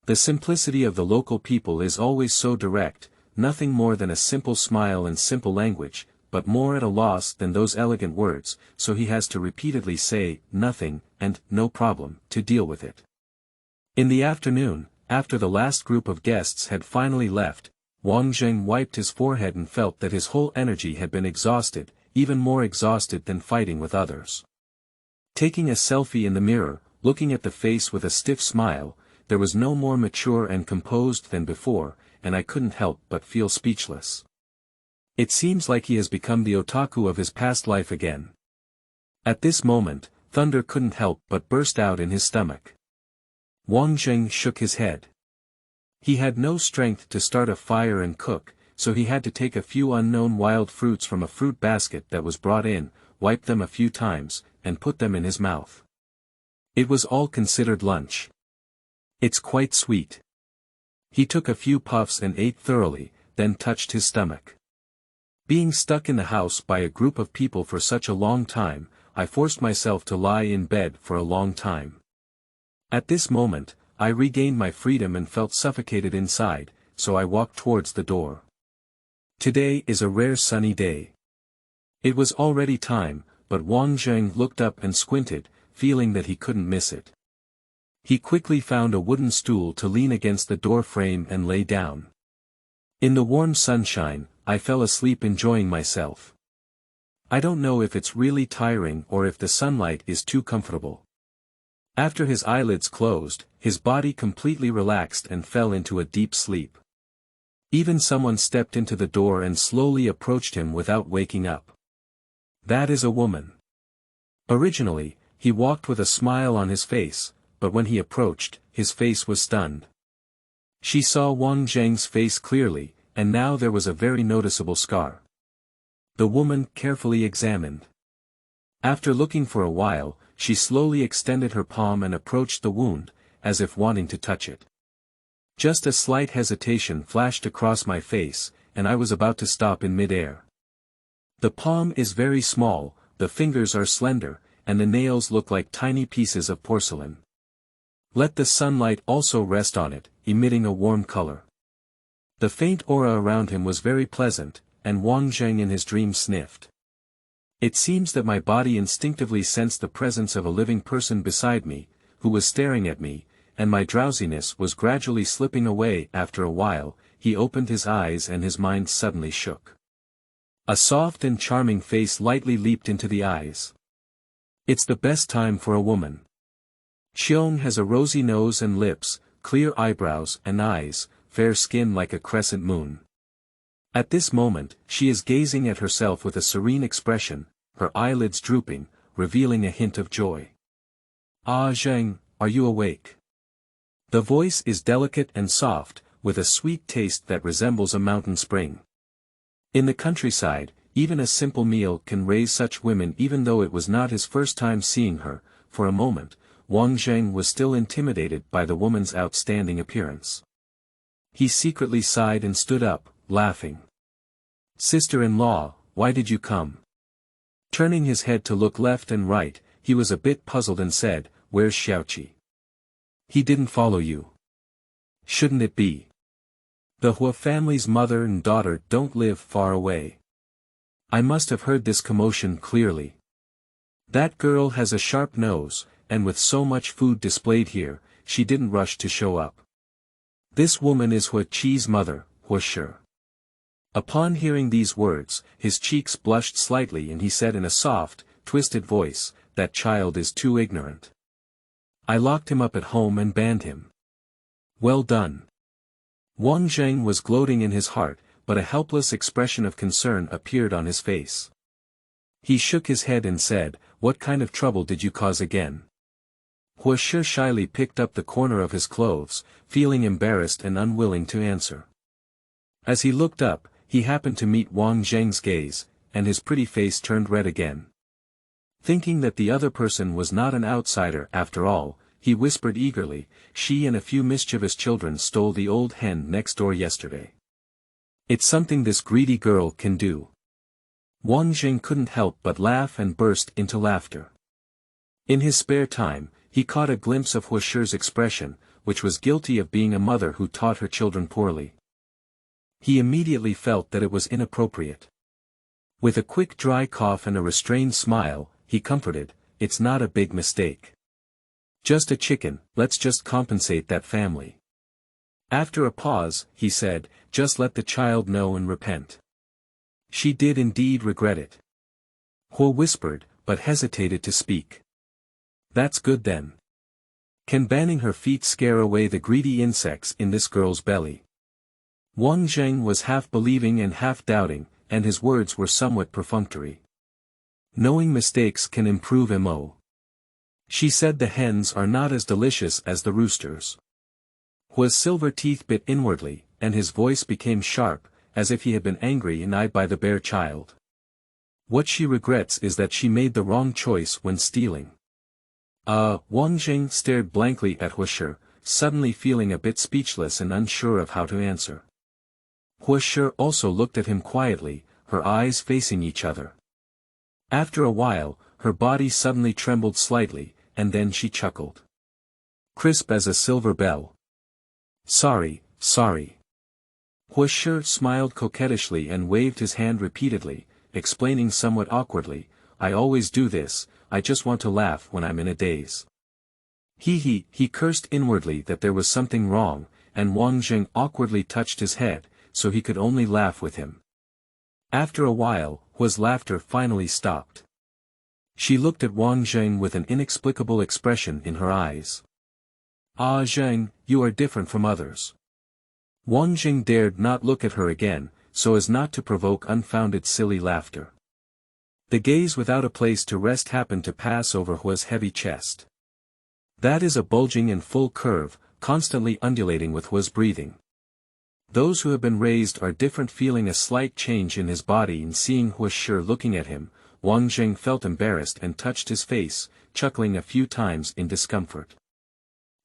The simplicity of the local people is always so direct, nothing more than a simple smile and simple language, but more at a loss than those elegant words, so he has to repeatedly say, nothing, and, no problem, to deal with it. In the afternoon, after the last group of guests had finally left, Wang Zheng wiped his forehead and felt that his whole energy had been exhausted, even more exhausted than fighting with others. Taking a selfie in the mirror, looking at the face with a stiff smile, there was no more mature and composed than before, and I couldn't help but feel speechless. It seems like he has become the otaku of his past life again. At this moment, thunder couldn't help but burst out in his stomach. Wang Zheng shook his head. He had no strength to start a fire and cook, so he had to take a few unknown wild fruits from a fruit basket that was brought in, wipe them a few times, and put them in his mouth. It was all considered lunch. It's quite sweet. He took a few puffs and ate thoroughly, then touched his stomach. Being stuck in the house by a group of people for such a long time, I forced myself to lie in bed for a long time. At this moment, I regained my freedom and felt suffocated inside, so I walked towards the door. Today is a rare sunny day. It was already time, but Wang Zheng looked up and squinted, feeling that he couldn't miss it. He quickly found a wooden stool to lean against the door frame and lay down. In the warm sunshine, I fell asleep enjoying myself. I don't know if it's really tiring or if the sunlight is too comfortable. After his eyelids closed, his body completely relaxed and fell into a deep sleep. Even someone stepped into the door and slowly approached him without waking up. That is a woman. Originally, he walked with a smile on his face, but when he approached, his face was stunned. She saw Wang Zheng's face clearly, and now there was a very noticeable scar. The woman carefully examined. After looking for a while, she slowly extended her palm and approached the wound, as if wanting to touch it. Just a slight hesitation flashed across my face, and I was about to stop in mid-air. The palm is very small, the fingers are slender, and the nails look like tiny pieces of porcelain. Let the sunlight also rest on it, emitting a warm color. The faint aura around him was very pleasant, and Wang Zheng in his dream sniffed. It seems that my body instinctively sensed the presence of a living person beside me, who was staring at me, and my drowsiness was gradually slipping away. After a while, he opened his eyes and his mind suddenly shook. A soft and charming face lightly leaped into the eyes. It's the best time for a woman. Xiong has a rosy nose and lips, clear eyebrows and eyes, fair skin like a crescent moon. At this moment, she is gazing at herself with a serene expression, her eyelids drooping, revealing a hint of joy. Ah Zheng, are you awake? The voice is delicate and soft, with a sweet taste that resembles a mountain spring. In the countryside, even a simple meal can raise such women. Even though it was not his first time seeing her, for a moment, Wang Zheng was still intimidated by the woman's outstanding appearance. He secretly sighed and stood up, laughing. Sister-in-law, why did you come? Turning his head to look left and right, he was a bit puzzled and said, Where's Xiaoqi? He didn't follow you. Shouldn't it be? The Hua family's mother and daughter don't live far away. I must have heard this commotion clearly. That girl has a sharp nose, and with so much food displayed here, she didn't rush to show up. This woman is Hua Qi's mother, Hua Shi. Upon hearing these words, his cheeks blushed slightly and he said in a soft, twisted voice, That child is too ignorant. I locked him up at home and banned him. Well done. Wang Zheng was gloating in his heart, but a helpless expression of concern appeared on his face. He shook his head and said, "What kind of trouble did you cause again?" He shyly picked up the corner of his clothes, feeling embarrassed and unwilling to answer. As he looked up, he happened to meet Wang Zheng's gaze, and his pretty face turned red again. Thinking that the other person was not an outsider after all, he whispered eagerly, "She and a few mischievous children stole the old hen next door yesterday. It's something this greedy girl can do." Wang Zheng couldn't help but laugh and burst into laughter. In his spare time, he caught a glimpse of Huashir's expression, which was guilty of being a mother who taught her children poorly. He immediately felt that it was inappropriate. With a quick dry cough and a restrained smile, he comforted, "It's not a big mistake. Just a chicken, let's just compensate that family." After a pause, he said, "Just let the child know and repent." She did indeed regret it. He whispered, but hesitated to speak. "That's good then. Can banning her feet scare away the greedy insects in this girl's belly?" Wang Zheng was half believing and half doubting, and his words were somewhat perfunctory. "Knowing mistakes can improve mo. She said the hens are not as delicious as the roosters." His silver teeth bit inwardly, and his voice became sharp, as if he had been angry and eyed by the bare child. "What she regrets is that she made the wrong choice when stealing." Wang Zheng stared blankly at Huashir, suddenly feeling a bit speechless and unsure of how to answer. Huashir also looked at him quietly, her eyes facing each other. After a while, her body suddenly trembled slightly, and then she chuckled. Crisp as a silver bell. Sorry. Huashir smiled coquettishly and waved his hand repeatedly, explaining somewhat awkwardly, "I always do this, I just want to laugh when I'm in a daze." He cursed inwardly that there was something wrong, and Wang Zheng awkwardly touched his head, so he could only laugh with him. After a while, Hua's laughter finally stopped. She looked at Wang Zheng with an inexplicable expression in her eyes. "Ah Zheng, you are different from others." Wang Zheng dared not look at her again, so as not to provoke unfounded silly laughter. The gaze without a place to rest happened to pass over Hua's heavy chest. That is a bulging and full curve, constantly undulating with Hua's breathing. Those who have been raised are different. Feeling a slight change in his body and seeing Huashir looking at him, Wang Zheng felt embarrassed and touched his face, chuckling a few times in discomfort.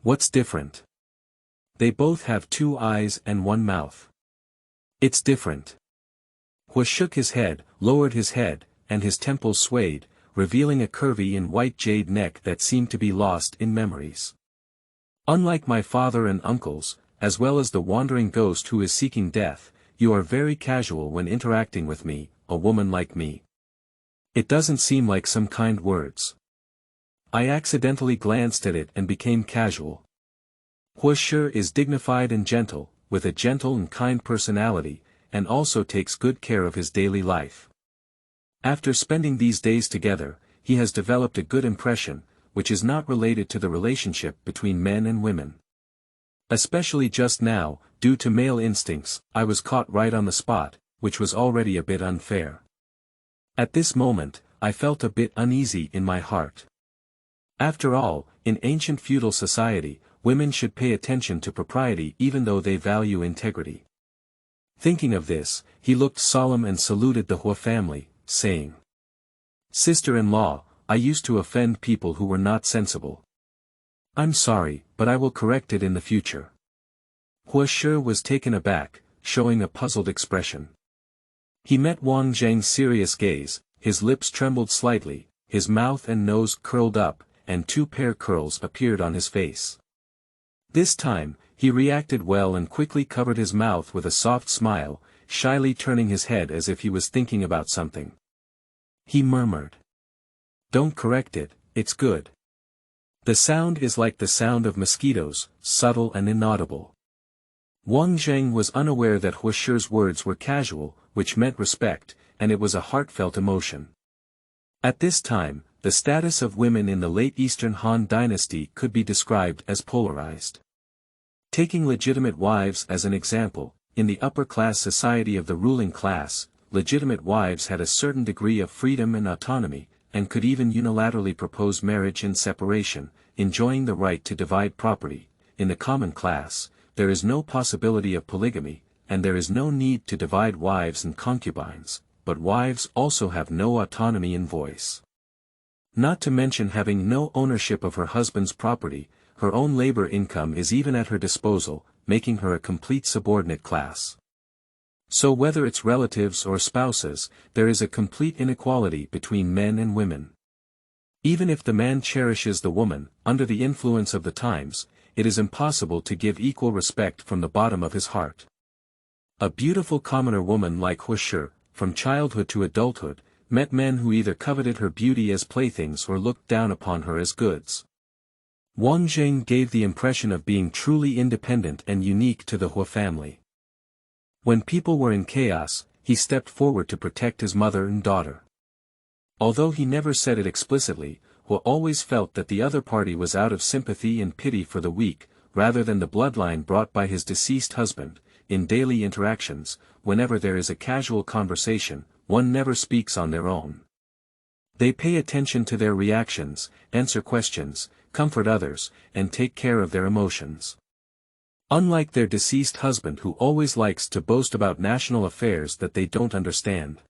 "What's different? They both have 2 eyes and 1 mouth. It's different." Hua shook his head, lowered his head, and his temples swayed, revealing a curvy and white jade neck that seemed to be lost in memories. "Unlike my father and uncles, as well as the wandering ghost who is seeking death, you are very casual when interacting with me, a woman like me. It doesn't seem like some kind words." I accidentally glanced at it and became casual. Huashir is dignified and gentle, with a gentle and kind personality, and also takes good care of his daily life. After spending these days together, he has developed a good impression, which is not related to the relationship between men and women. Especially just now, due to male instincts, I was caught right on the spot, which was already a bit unfair. At this moment, I felt a bit uneasy in my heart. After all, in ancient feudal society, women should pay attention to propriety even though they value integrity. Thinking of this, he looked solemn and saluted the Hua family, saying, "Sister-in-law, I used to offend people who were not sensible. I'm sorry, but I will correct it in the future." Huashir was taken aback, showing a puzzled expression. He met Wang Zheng's serious gaze, his lips trembled slightly, his mouth and nose curled up, and 2 pair curls appeared on his face. This time, he reacted well and quickly covered his mouth with a soft smile, shyly turning his head as if he was thinking about something. He murmured, "Don't correct it, it's good. The sound is like the sound of mosquitoes, subtle and inaudible." Wang Zheng was unaware that Huashir's words were casual, which meant respect, and it was a heartfelt emotion. At this time, the status of women in the late Eastern Han Dynasty could be described as polarized. Taking legitimate wives as an example, in the upper-class society of the ruling class, legitimate wives had a certain degree of freedom and autonomy, and could even unilaterally propose marriage and separation, enjoying the right to divide property. In the common class, there is no possibility of polygamy, and there is no need to divide wives and concubines, but wives also have no autonomy and voice. Not to mention having no ownership of her husband's property, her own labor income is even at her disposal, making her a complete subordinate class. So whether it's relatives or spouses, there is a complete inequality between men and women. Even if the man cherishes the woman, under the influence of the times, it is impossible to give equal respect from the bottom of his heart. A beautiful commoner woman like He, from childhood to adulthood, met men who either coveted her beauty as playthings or looked down upon her as goods. Wang Zheng gave the impression of being truly independent and unique to the He family. When people were in chaos, he stepped forward to protect his mother and daughter. Although he never said it explicitly, He always felt that the other party was out of sympathy and pity for the weak, rather than the bloodline brought by his deceased husband. In daily interactions, whenever there is a casual conversation, one never speaks on their own. They pay attention to their reactions, answer questions, comfort others, and take care of their emotions. Unlike their deceased husband who always likes to boast about national affairs that they don't understand.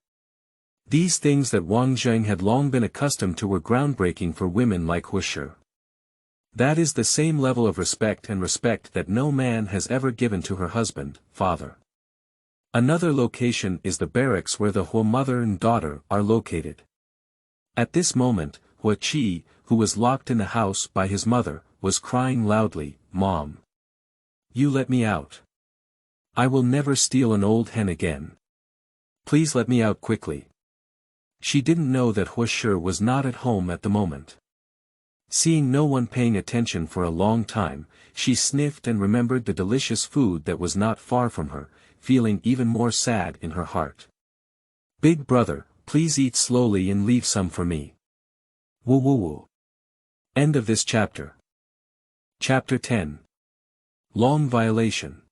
These things that Wang Zheng had long been accustomed to were groundbreaking for women like He. That is the same level of respect that no man has ever given to her husband, father. Another location is the barracks where the He mother and daughter are located. At this moment, He Qi, who was locked in the house by his mother, was crying loudly, "Mom! You let me out. I will never steal an old hen again. Please let me out quickly." She didn't know that He was not at home at the moment. Seeing no one paying attention for a long time, she sniffed and remembered the delicious food that was not far from her, feeling even more sad in her heart. "Big brother, please eat slowly and leave some for me." Woo woo woo. End of this chapter. Chapter 10. Long Violation.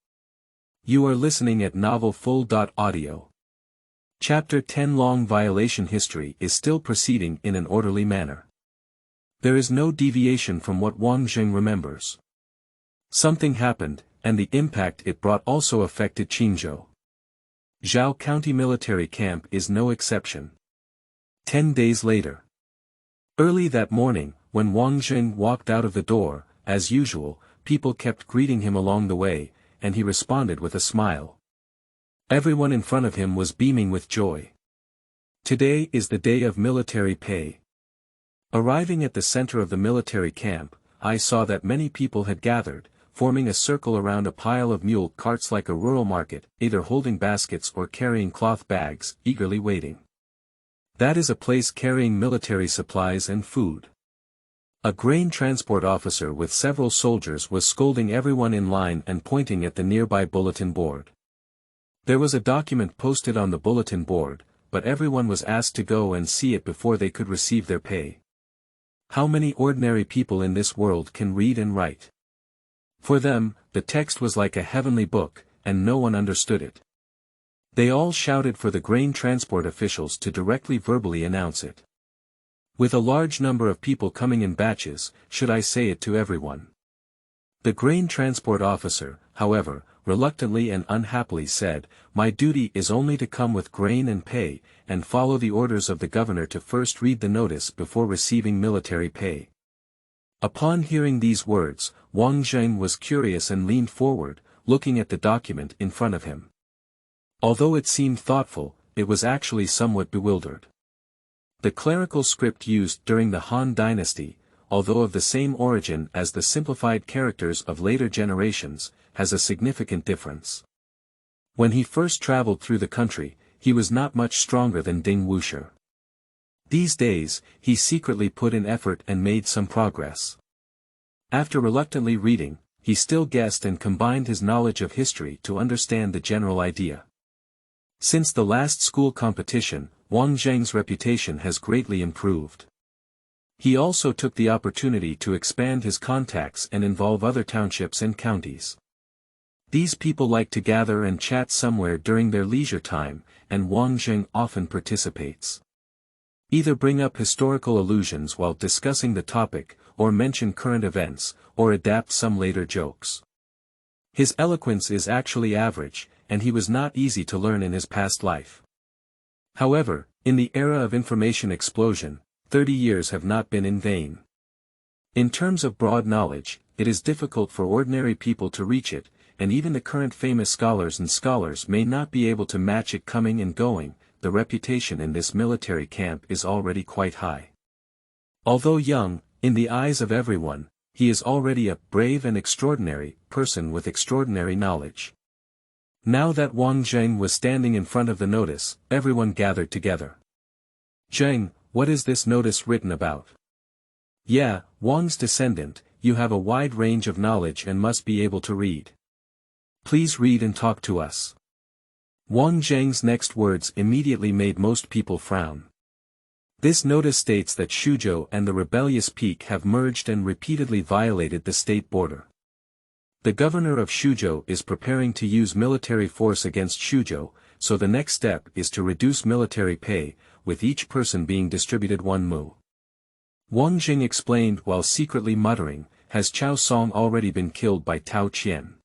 You are listening at novelfull.audio. Chapter 10. Long Violation. History is still proceeding in an orderly manner. There is no deviation from what Wang Zheng remembers. Something happened, and the impact it brought also affected Qingzhou. Zhao County Military Camp is no exception. 10 days later. Early that morning, when Wang Zheng walked out of the door, as usual, people kept greeting him along the way, and he responded with a smile. Everyone in front of him was beaming with joy. Today is the day of military pay. Arriving at the center of the military camp, I saw that many people had gathered, forming a circle around a pile of mule carts like a rural market, either holding baskets or carrying cloth bags, eagerly waiting. That is a place carrying military supplies and food. A grain transport officer with several soldiers was scolding everyone in line and pointing at the nearby bulletin board. There was a document posted on the bulletin board, but everyone was asked to go and see it before they could receive their pay. How many ordinary people in this world can read and write? For them, the text was like a heavenly book, and no one understood it. They all shouted for the grain transport officials to directly verbally announce it. With a large number of people coming in batches, should I say it to everyone? The grain transport officer, however, reluctantly and unhappily said, "My duty is only to come with grain and pay, and follow the orders of the governor to first read the notice before receiving military pay." Upon hearing these words, Wang Zheng was curious and leaned forward, looking at the document in front of him. Although it seemed thoughtful, it was actually somewhat bewildered. The clerical script used during the Han Dynasty, although of the same origin as the simplified characters of later generations, has a significant difference. When he first traveled through the country, he was not much stronger than Ding Wushi. These days, he secretly put in effort and made some progress. After reluctantly reading, he still guessed and combined his knowledge of history to understand the general idea. Since the last school competition, Wang Zheng's reputation has greatly improved. He also took the opportunity to expand his contacts and involve other townships and counties. These people like to gather and chat somewhere during their leisure time, and Wang Zheng often participates. Either bring up historical allusions while discussing the topic, or mention current events, or adapt some later jokes. His eloquence is actually average, and he was not easy to learn in his past life. However, in the era of information explosion, 30 years have not been in vain. In terms of broad knowledge, it is difficult for ordinary people to reach it, and even the current famous scholars may not be able to match it coming and going. The reputation in this military camp is already quite high. Although young, in the eyes of everyone, he is already a brave and extraordinary person with extraordinary knowledge. Now that Wang Zheng was standing in front of the notice, everyone gathered together. "Zheng, what is this notice written about?" "Yeah, Wang's descendant, you have a wide range of knowledge and must be able to read. Please read and talk to us." Wang Zheng's next words immediately made most people frown. This notice states that Xuzhou and the rebellious peak have merged and repeatedly violated the state border. The governor of Xuzhou is preparing to use military force against Xuzhou, so the next step is to reduce military pay, with each person being distributed 1 mu. Wang Zheng explained while secretly muttering, "Has Chao Song already been killed by Tao Qian?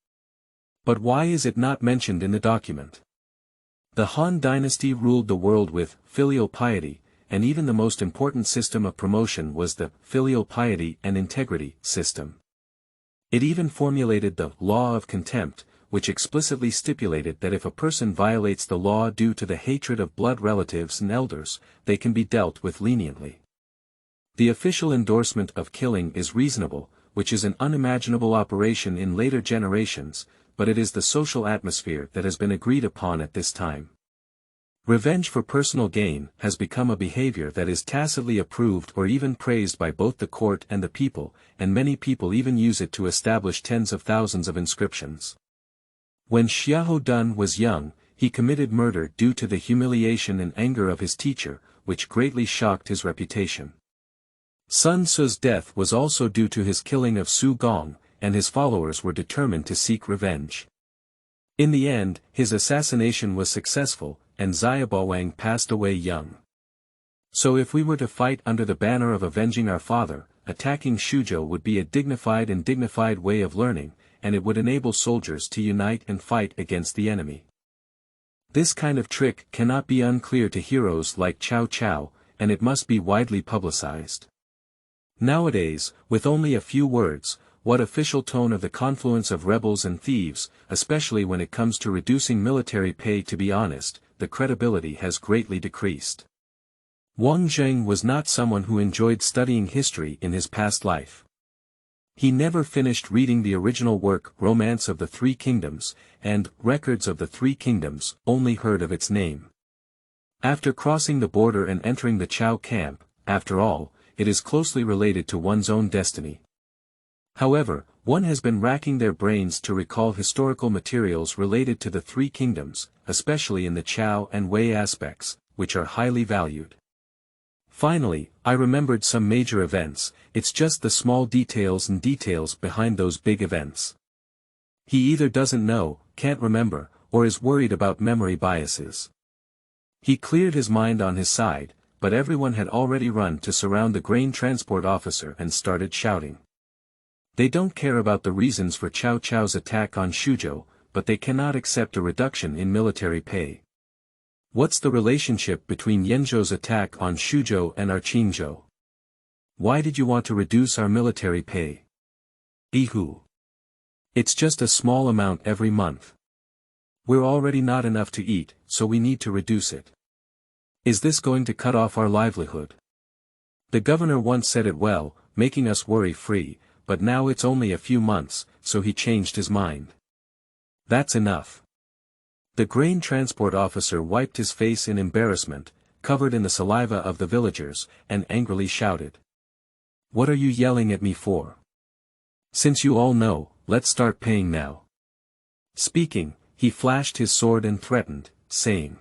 But why is it not mentioned in the document?" The Han Dynasty ruled the world with filial piety, and even the most important system of promotion was the filial piety and integrity system. It even formulated the law of contempt, which explicitly stipulated that if a person violates the law due to the hatred of blood relatives and elders, they can be dealt with leniently. The official endorsement of killing is reasonable, which is an unimaginable operation in later generations, but it is the social atmosphere that has been agreed upon at this time. Revenge for personal gain has become a behavior that is tacitly approved or even praised by both the court and the people, and many people even use it to establish tens of thousands of inscriptions. When Xiahou Dun was young, he committed murder due to the humiliation and anger of his teacher, which greatly shocked his reputation. Sun Tzu's death was also due to his killing of Su Gong, and his followers were determined to seek revenge. In the end, his assassination was successful, and Xiaobawang passed away young. So if we were to fight under the banner of avenging our father, attacking Xuzhou would be a dignified way of learning, and it would enable soldiers to unite and fight against the enemy. This kind of trick cannot be unclear to heroes like Cao Cao, and it must be widely publicized. Nowadays, with only a few words, what official tone of the confluence of rebels and thieves, especially when it comes to reducing military pay? To be honest, the credibility has greatly decreased. Wang Zheng was not someone who enjoyed studying history in his past life. He never finished reading the original work Romance of the Three Kingdoms, and Records of the Three Kingdoms, only heard of its name. After crossing the border and entering the Chao camp, after all, it is closely related to one's own destiny. However, one has been racking their brains to recall historical materials related to the Three Kingdoms, especially in the Chao and Wei aspects, which are highly valued. Finally, I remembered some major events, it's just the small details behind those big events. He either doesn't know, can't remember, or is worried about memory biases. He cleared his mind on his side, but everyone had already run to surround the grain transport officer and started shouting. They don't care about the reasons for Cao Cao's attack on Xuzhou, but they cannot accept a reduction in military pay. What's the relationship between Yanzhou's attack on Xuzhou and our Qingzhou? Why did you want to reduce our military pay? Ihu. It's just a small amount every month. We're already not enough to eat, so we need to reduce it. Is this going to cut off our livelihood? The governor once said it well, making us worry-free, but now it's only a few months, so he changed his mind. That's enough. The grain transport officer wiped his face in embarrassment, covered in the saliva of the villagers, and angrily shouted. What are you yelling at me for? Since you all know, let's start paying now. Speaking, he flashed his sword and threatened, saying.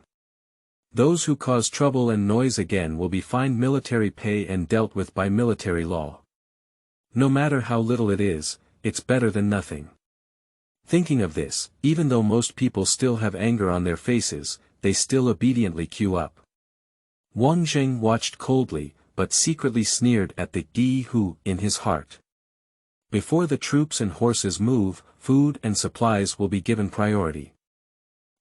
Those who cause trouble and noise again will be fined military pay and dealt with by military law. No matter how little it is, it's better than nothing. Thinking of this, even though most people still have anger on their faces, they still obediently queue up. Wang Zheng watched coldly, but secretly sneered at the Yi who, in his heart. Before the troops and horses move, food and supplies will be given priority.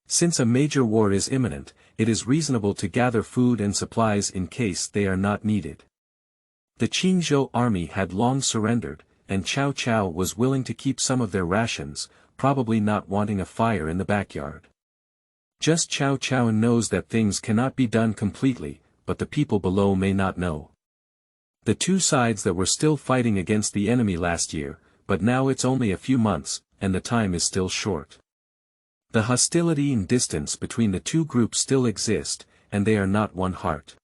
Since a major war is imminent, it is reasonable to gather food and supplies in case they are not needed. The Qingzhou army had long surrendered, and Cao Cao was willing to keep some of their rations, probably not wanting a fire in the backyard. Just Cao Cao knows that things cannot be done completely, but the people below may not know. The two sides that were still fighting against the enemy last year, but now it's only a few months, and the time is still short. The hostility and distance between the two groups still exist, and they are not one heart.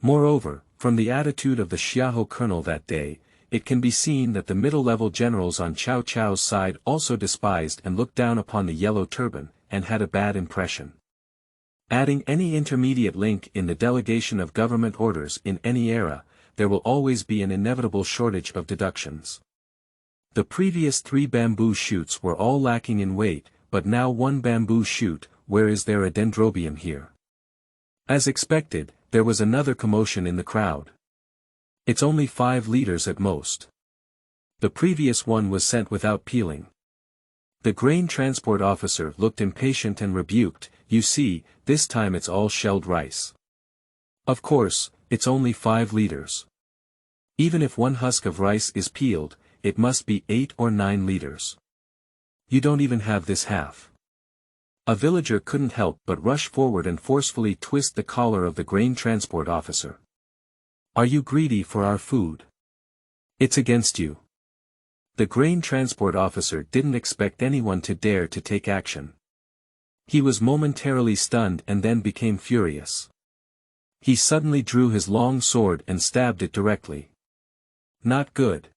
Moreover, from the attitude of the Xiahou colonel that day, it can be seen that the middle-level generals on Cao Cao's side also despised and looked down upon the Yellow Turban, and had a bad impression. Adding any intermediate link in the delegation of government orders in any era, there will always be an inevitable shortage of deductions. The previous 3 bamboo shoots were all lacking in weight, but now 1 bamboo shoot, where is there a dendrobium here? As expected, there was another commotion in the crowd. It's only 5 liters at most. The previous one was sent without peeling. The grain transport officer looked impatient and rebuked, "You see, this time it's all shelled rice." Of course, it's only 5 liters. Even if 1 husk of rice is peeled, it must be 8 or 9 liters. You don't even have this half. A villager couldn't help but rush forward and forcefully twist the collar of the grain transport officer. "Are you greedy for our food? It's against you." The grain transport officer didn't expect anyone to dare to take action. He was momentarily stunned and then became furious. He suddenly drew his long sword and stabbed it directly. Not good.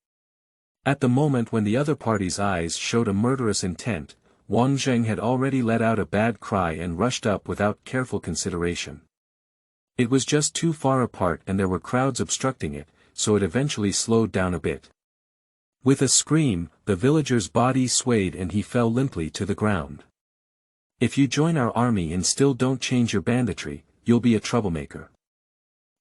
At the moment when the other party's eyes showed a murderous intent, Wang Zheng had already let out a bad cry and rushed up without careful consideration. It was just too far apart and there were crowds obstructing it, so it eventually slowed down a bit. With a scream, the villager's body swayed and he fell limply to the ground. "If you join our army and still don't change your banditry, you'll be a troublemaker."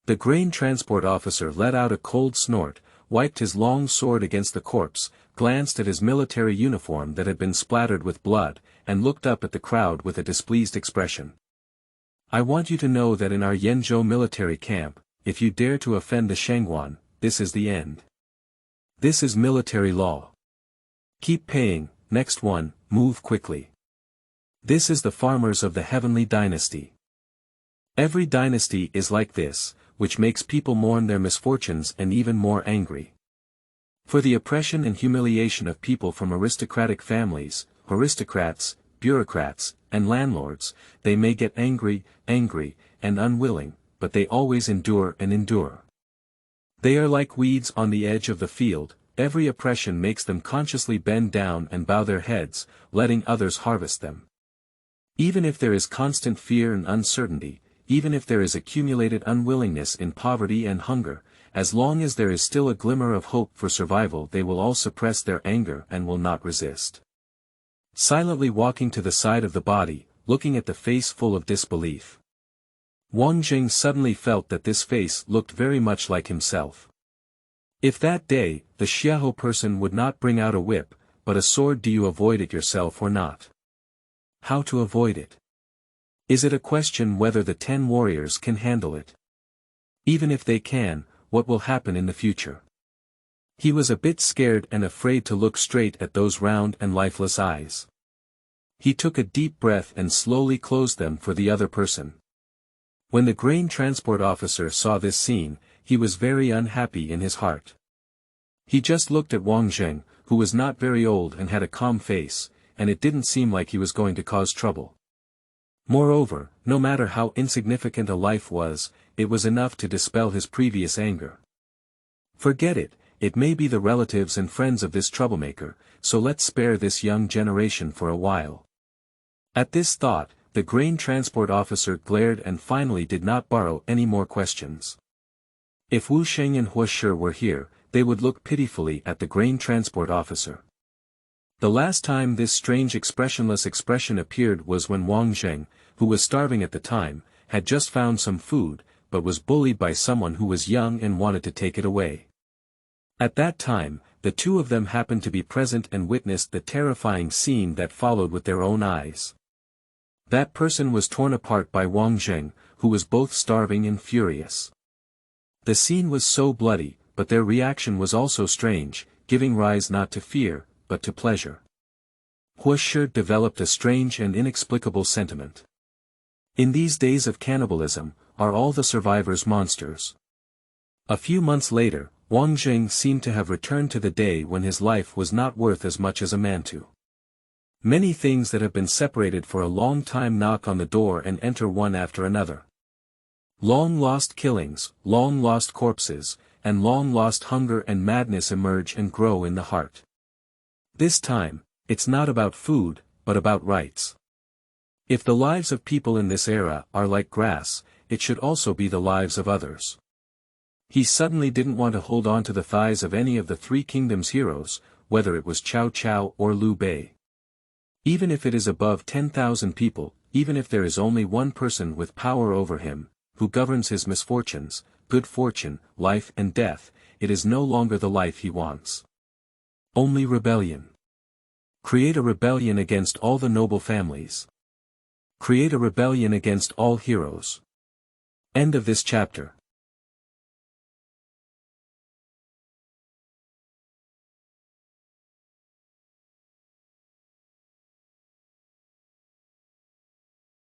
The grain transport officer let out a cold snort, wiped his long sword against the corpse, glanced at his military uniform that had been splattered with blood, and looked up at the crowd with a displeased expression. "I want you to know that in our Yenzhou military camp, if you dare to offend the Shangguan, this is the end. This is military law. Keep paying, next one, move quickly. This is the farmers of the Heavenly Dynasty. Every dynasty is like this, which makes people mourn their misfortunes and even more angry. For the oppression and humiliation of people from aristocratic families, aristocrats, bureaucrats, and landlords, they may get angry, and unwilling, but they always endure and endure. They are like weeds on the edge of the field, every oppression makes them consciously bend down and bow their heads, letting others harvest them. Even if there is constant fear and uncertainty, even if there is accumulated unwillingness in poverty and hunger, as long as there is still a glimmer of hope for survival they will all suppress their anger and will not resist. Silently walking to the side of the body, looking at the face full of disbelief. Wang Zheng suddenly felt that this face looked very much like himself. If that day, the Xiahou person would not bring out a whip, but a sword, do you avoid it yourself or not? How to avoid it? Is it a question whether the 10 warriors can handle it? Even if they can, what will happen in the future? He was a bit scared and afraid to look straight at those round and lifeless eyes. He took a deep breath and slowly closed them for the other person. When the grain transport officer saw this scene, he was very unhappy in his heart. He just looked at Wang Zheng, who was not very old and had a calm face, and it didn't seem like he was going to cause trouble. Moreover, no matter how insignificant a life was, it was enough to dispel his previous anger. Forget it, it may be the relatives and friends of this troublemaker, so let's spare this young generation for a while. At this thought, the grain transport officer glared and finally did not borrow any more questions. If Wu Sheng and Hua Shi were here, they would look pitifully at the grain transport officer. The last time this strange expressionless expression appeared was when Wang Zheng, who was starving at the time, had just found some food, but was bullied by someone who was young and wanted to take it away. At that time, the two of them happened to be present and witnessed the terrifying scene that followed with their own eyes. That person was torn apart by Wang Zheng, who was both starving and furious. The scene was so bloody, but their reaction was also strange, giving rise not to fear, but to pleasure. Hua Shi developed a strange and inexplicable sentiment. In these days of cannibalism, are all the survivors monsters? A few months later, Wang Zheng seemed to have returned to the day when his life was not worth as much as a mantu. Many things that have been separated for a long time knock on the door and enter one after another. Long-lost killings, long-lost corpses, and long-lost hunger and madness emerge and grow in the heart. This time, it's not about food, but about rights. If the lives of people in this era are like grass, it should also be the lives of others. He suddenly didn't want to hold on to the thighs of any of the Three Kingdoms heroes, whether it was Cao Cao or Liu Bei. Even if it is above 10,000 people, even if there is only one person with power over him, who governs his misfortunes, good fortune, life and death, it is no longer the life he wants. Only rebellion. Create a rebellion against all the noble families. Create a rebellion against all heroes. End of this chapter.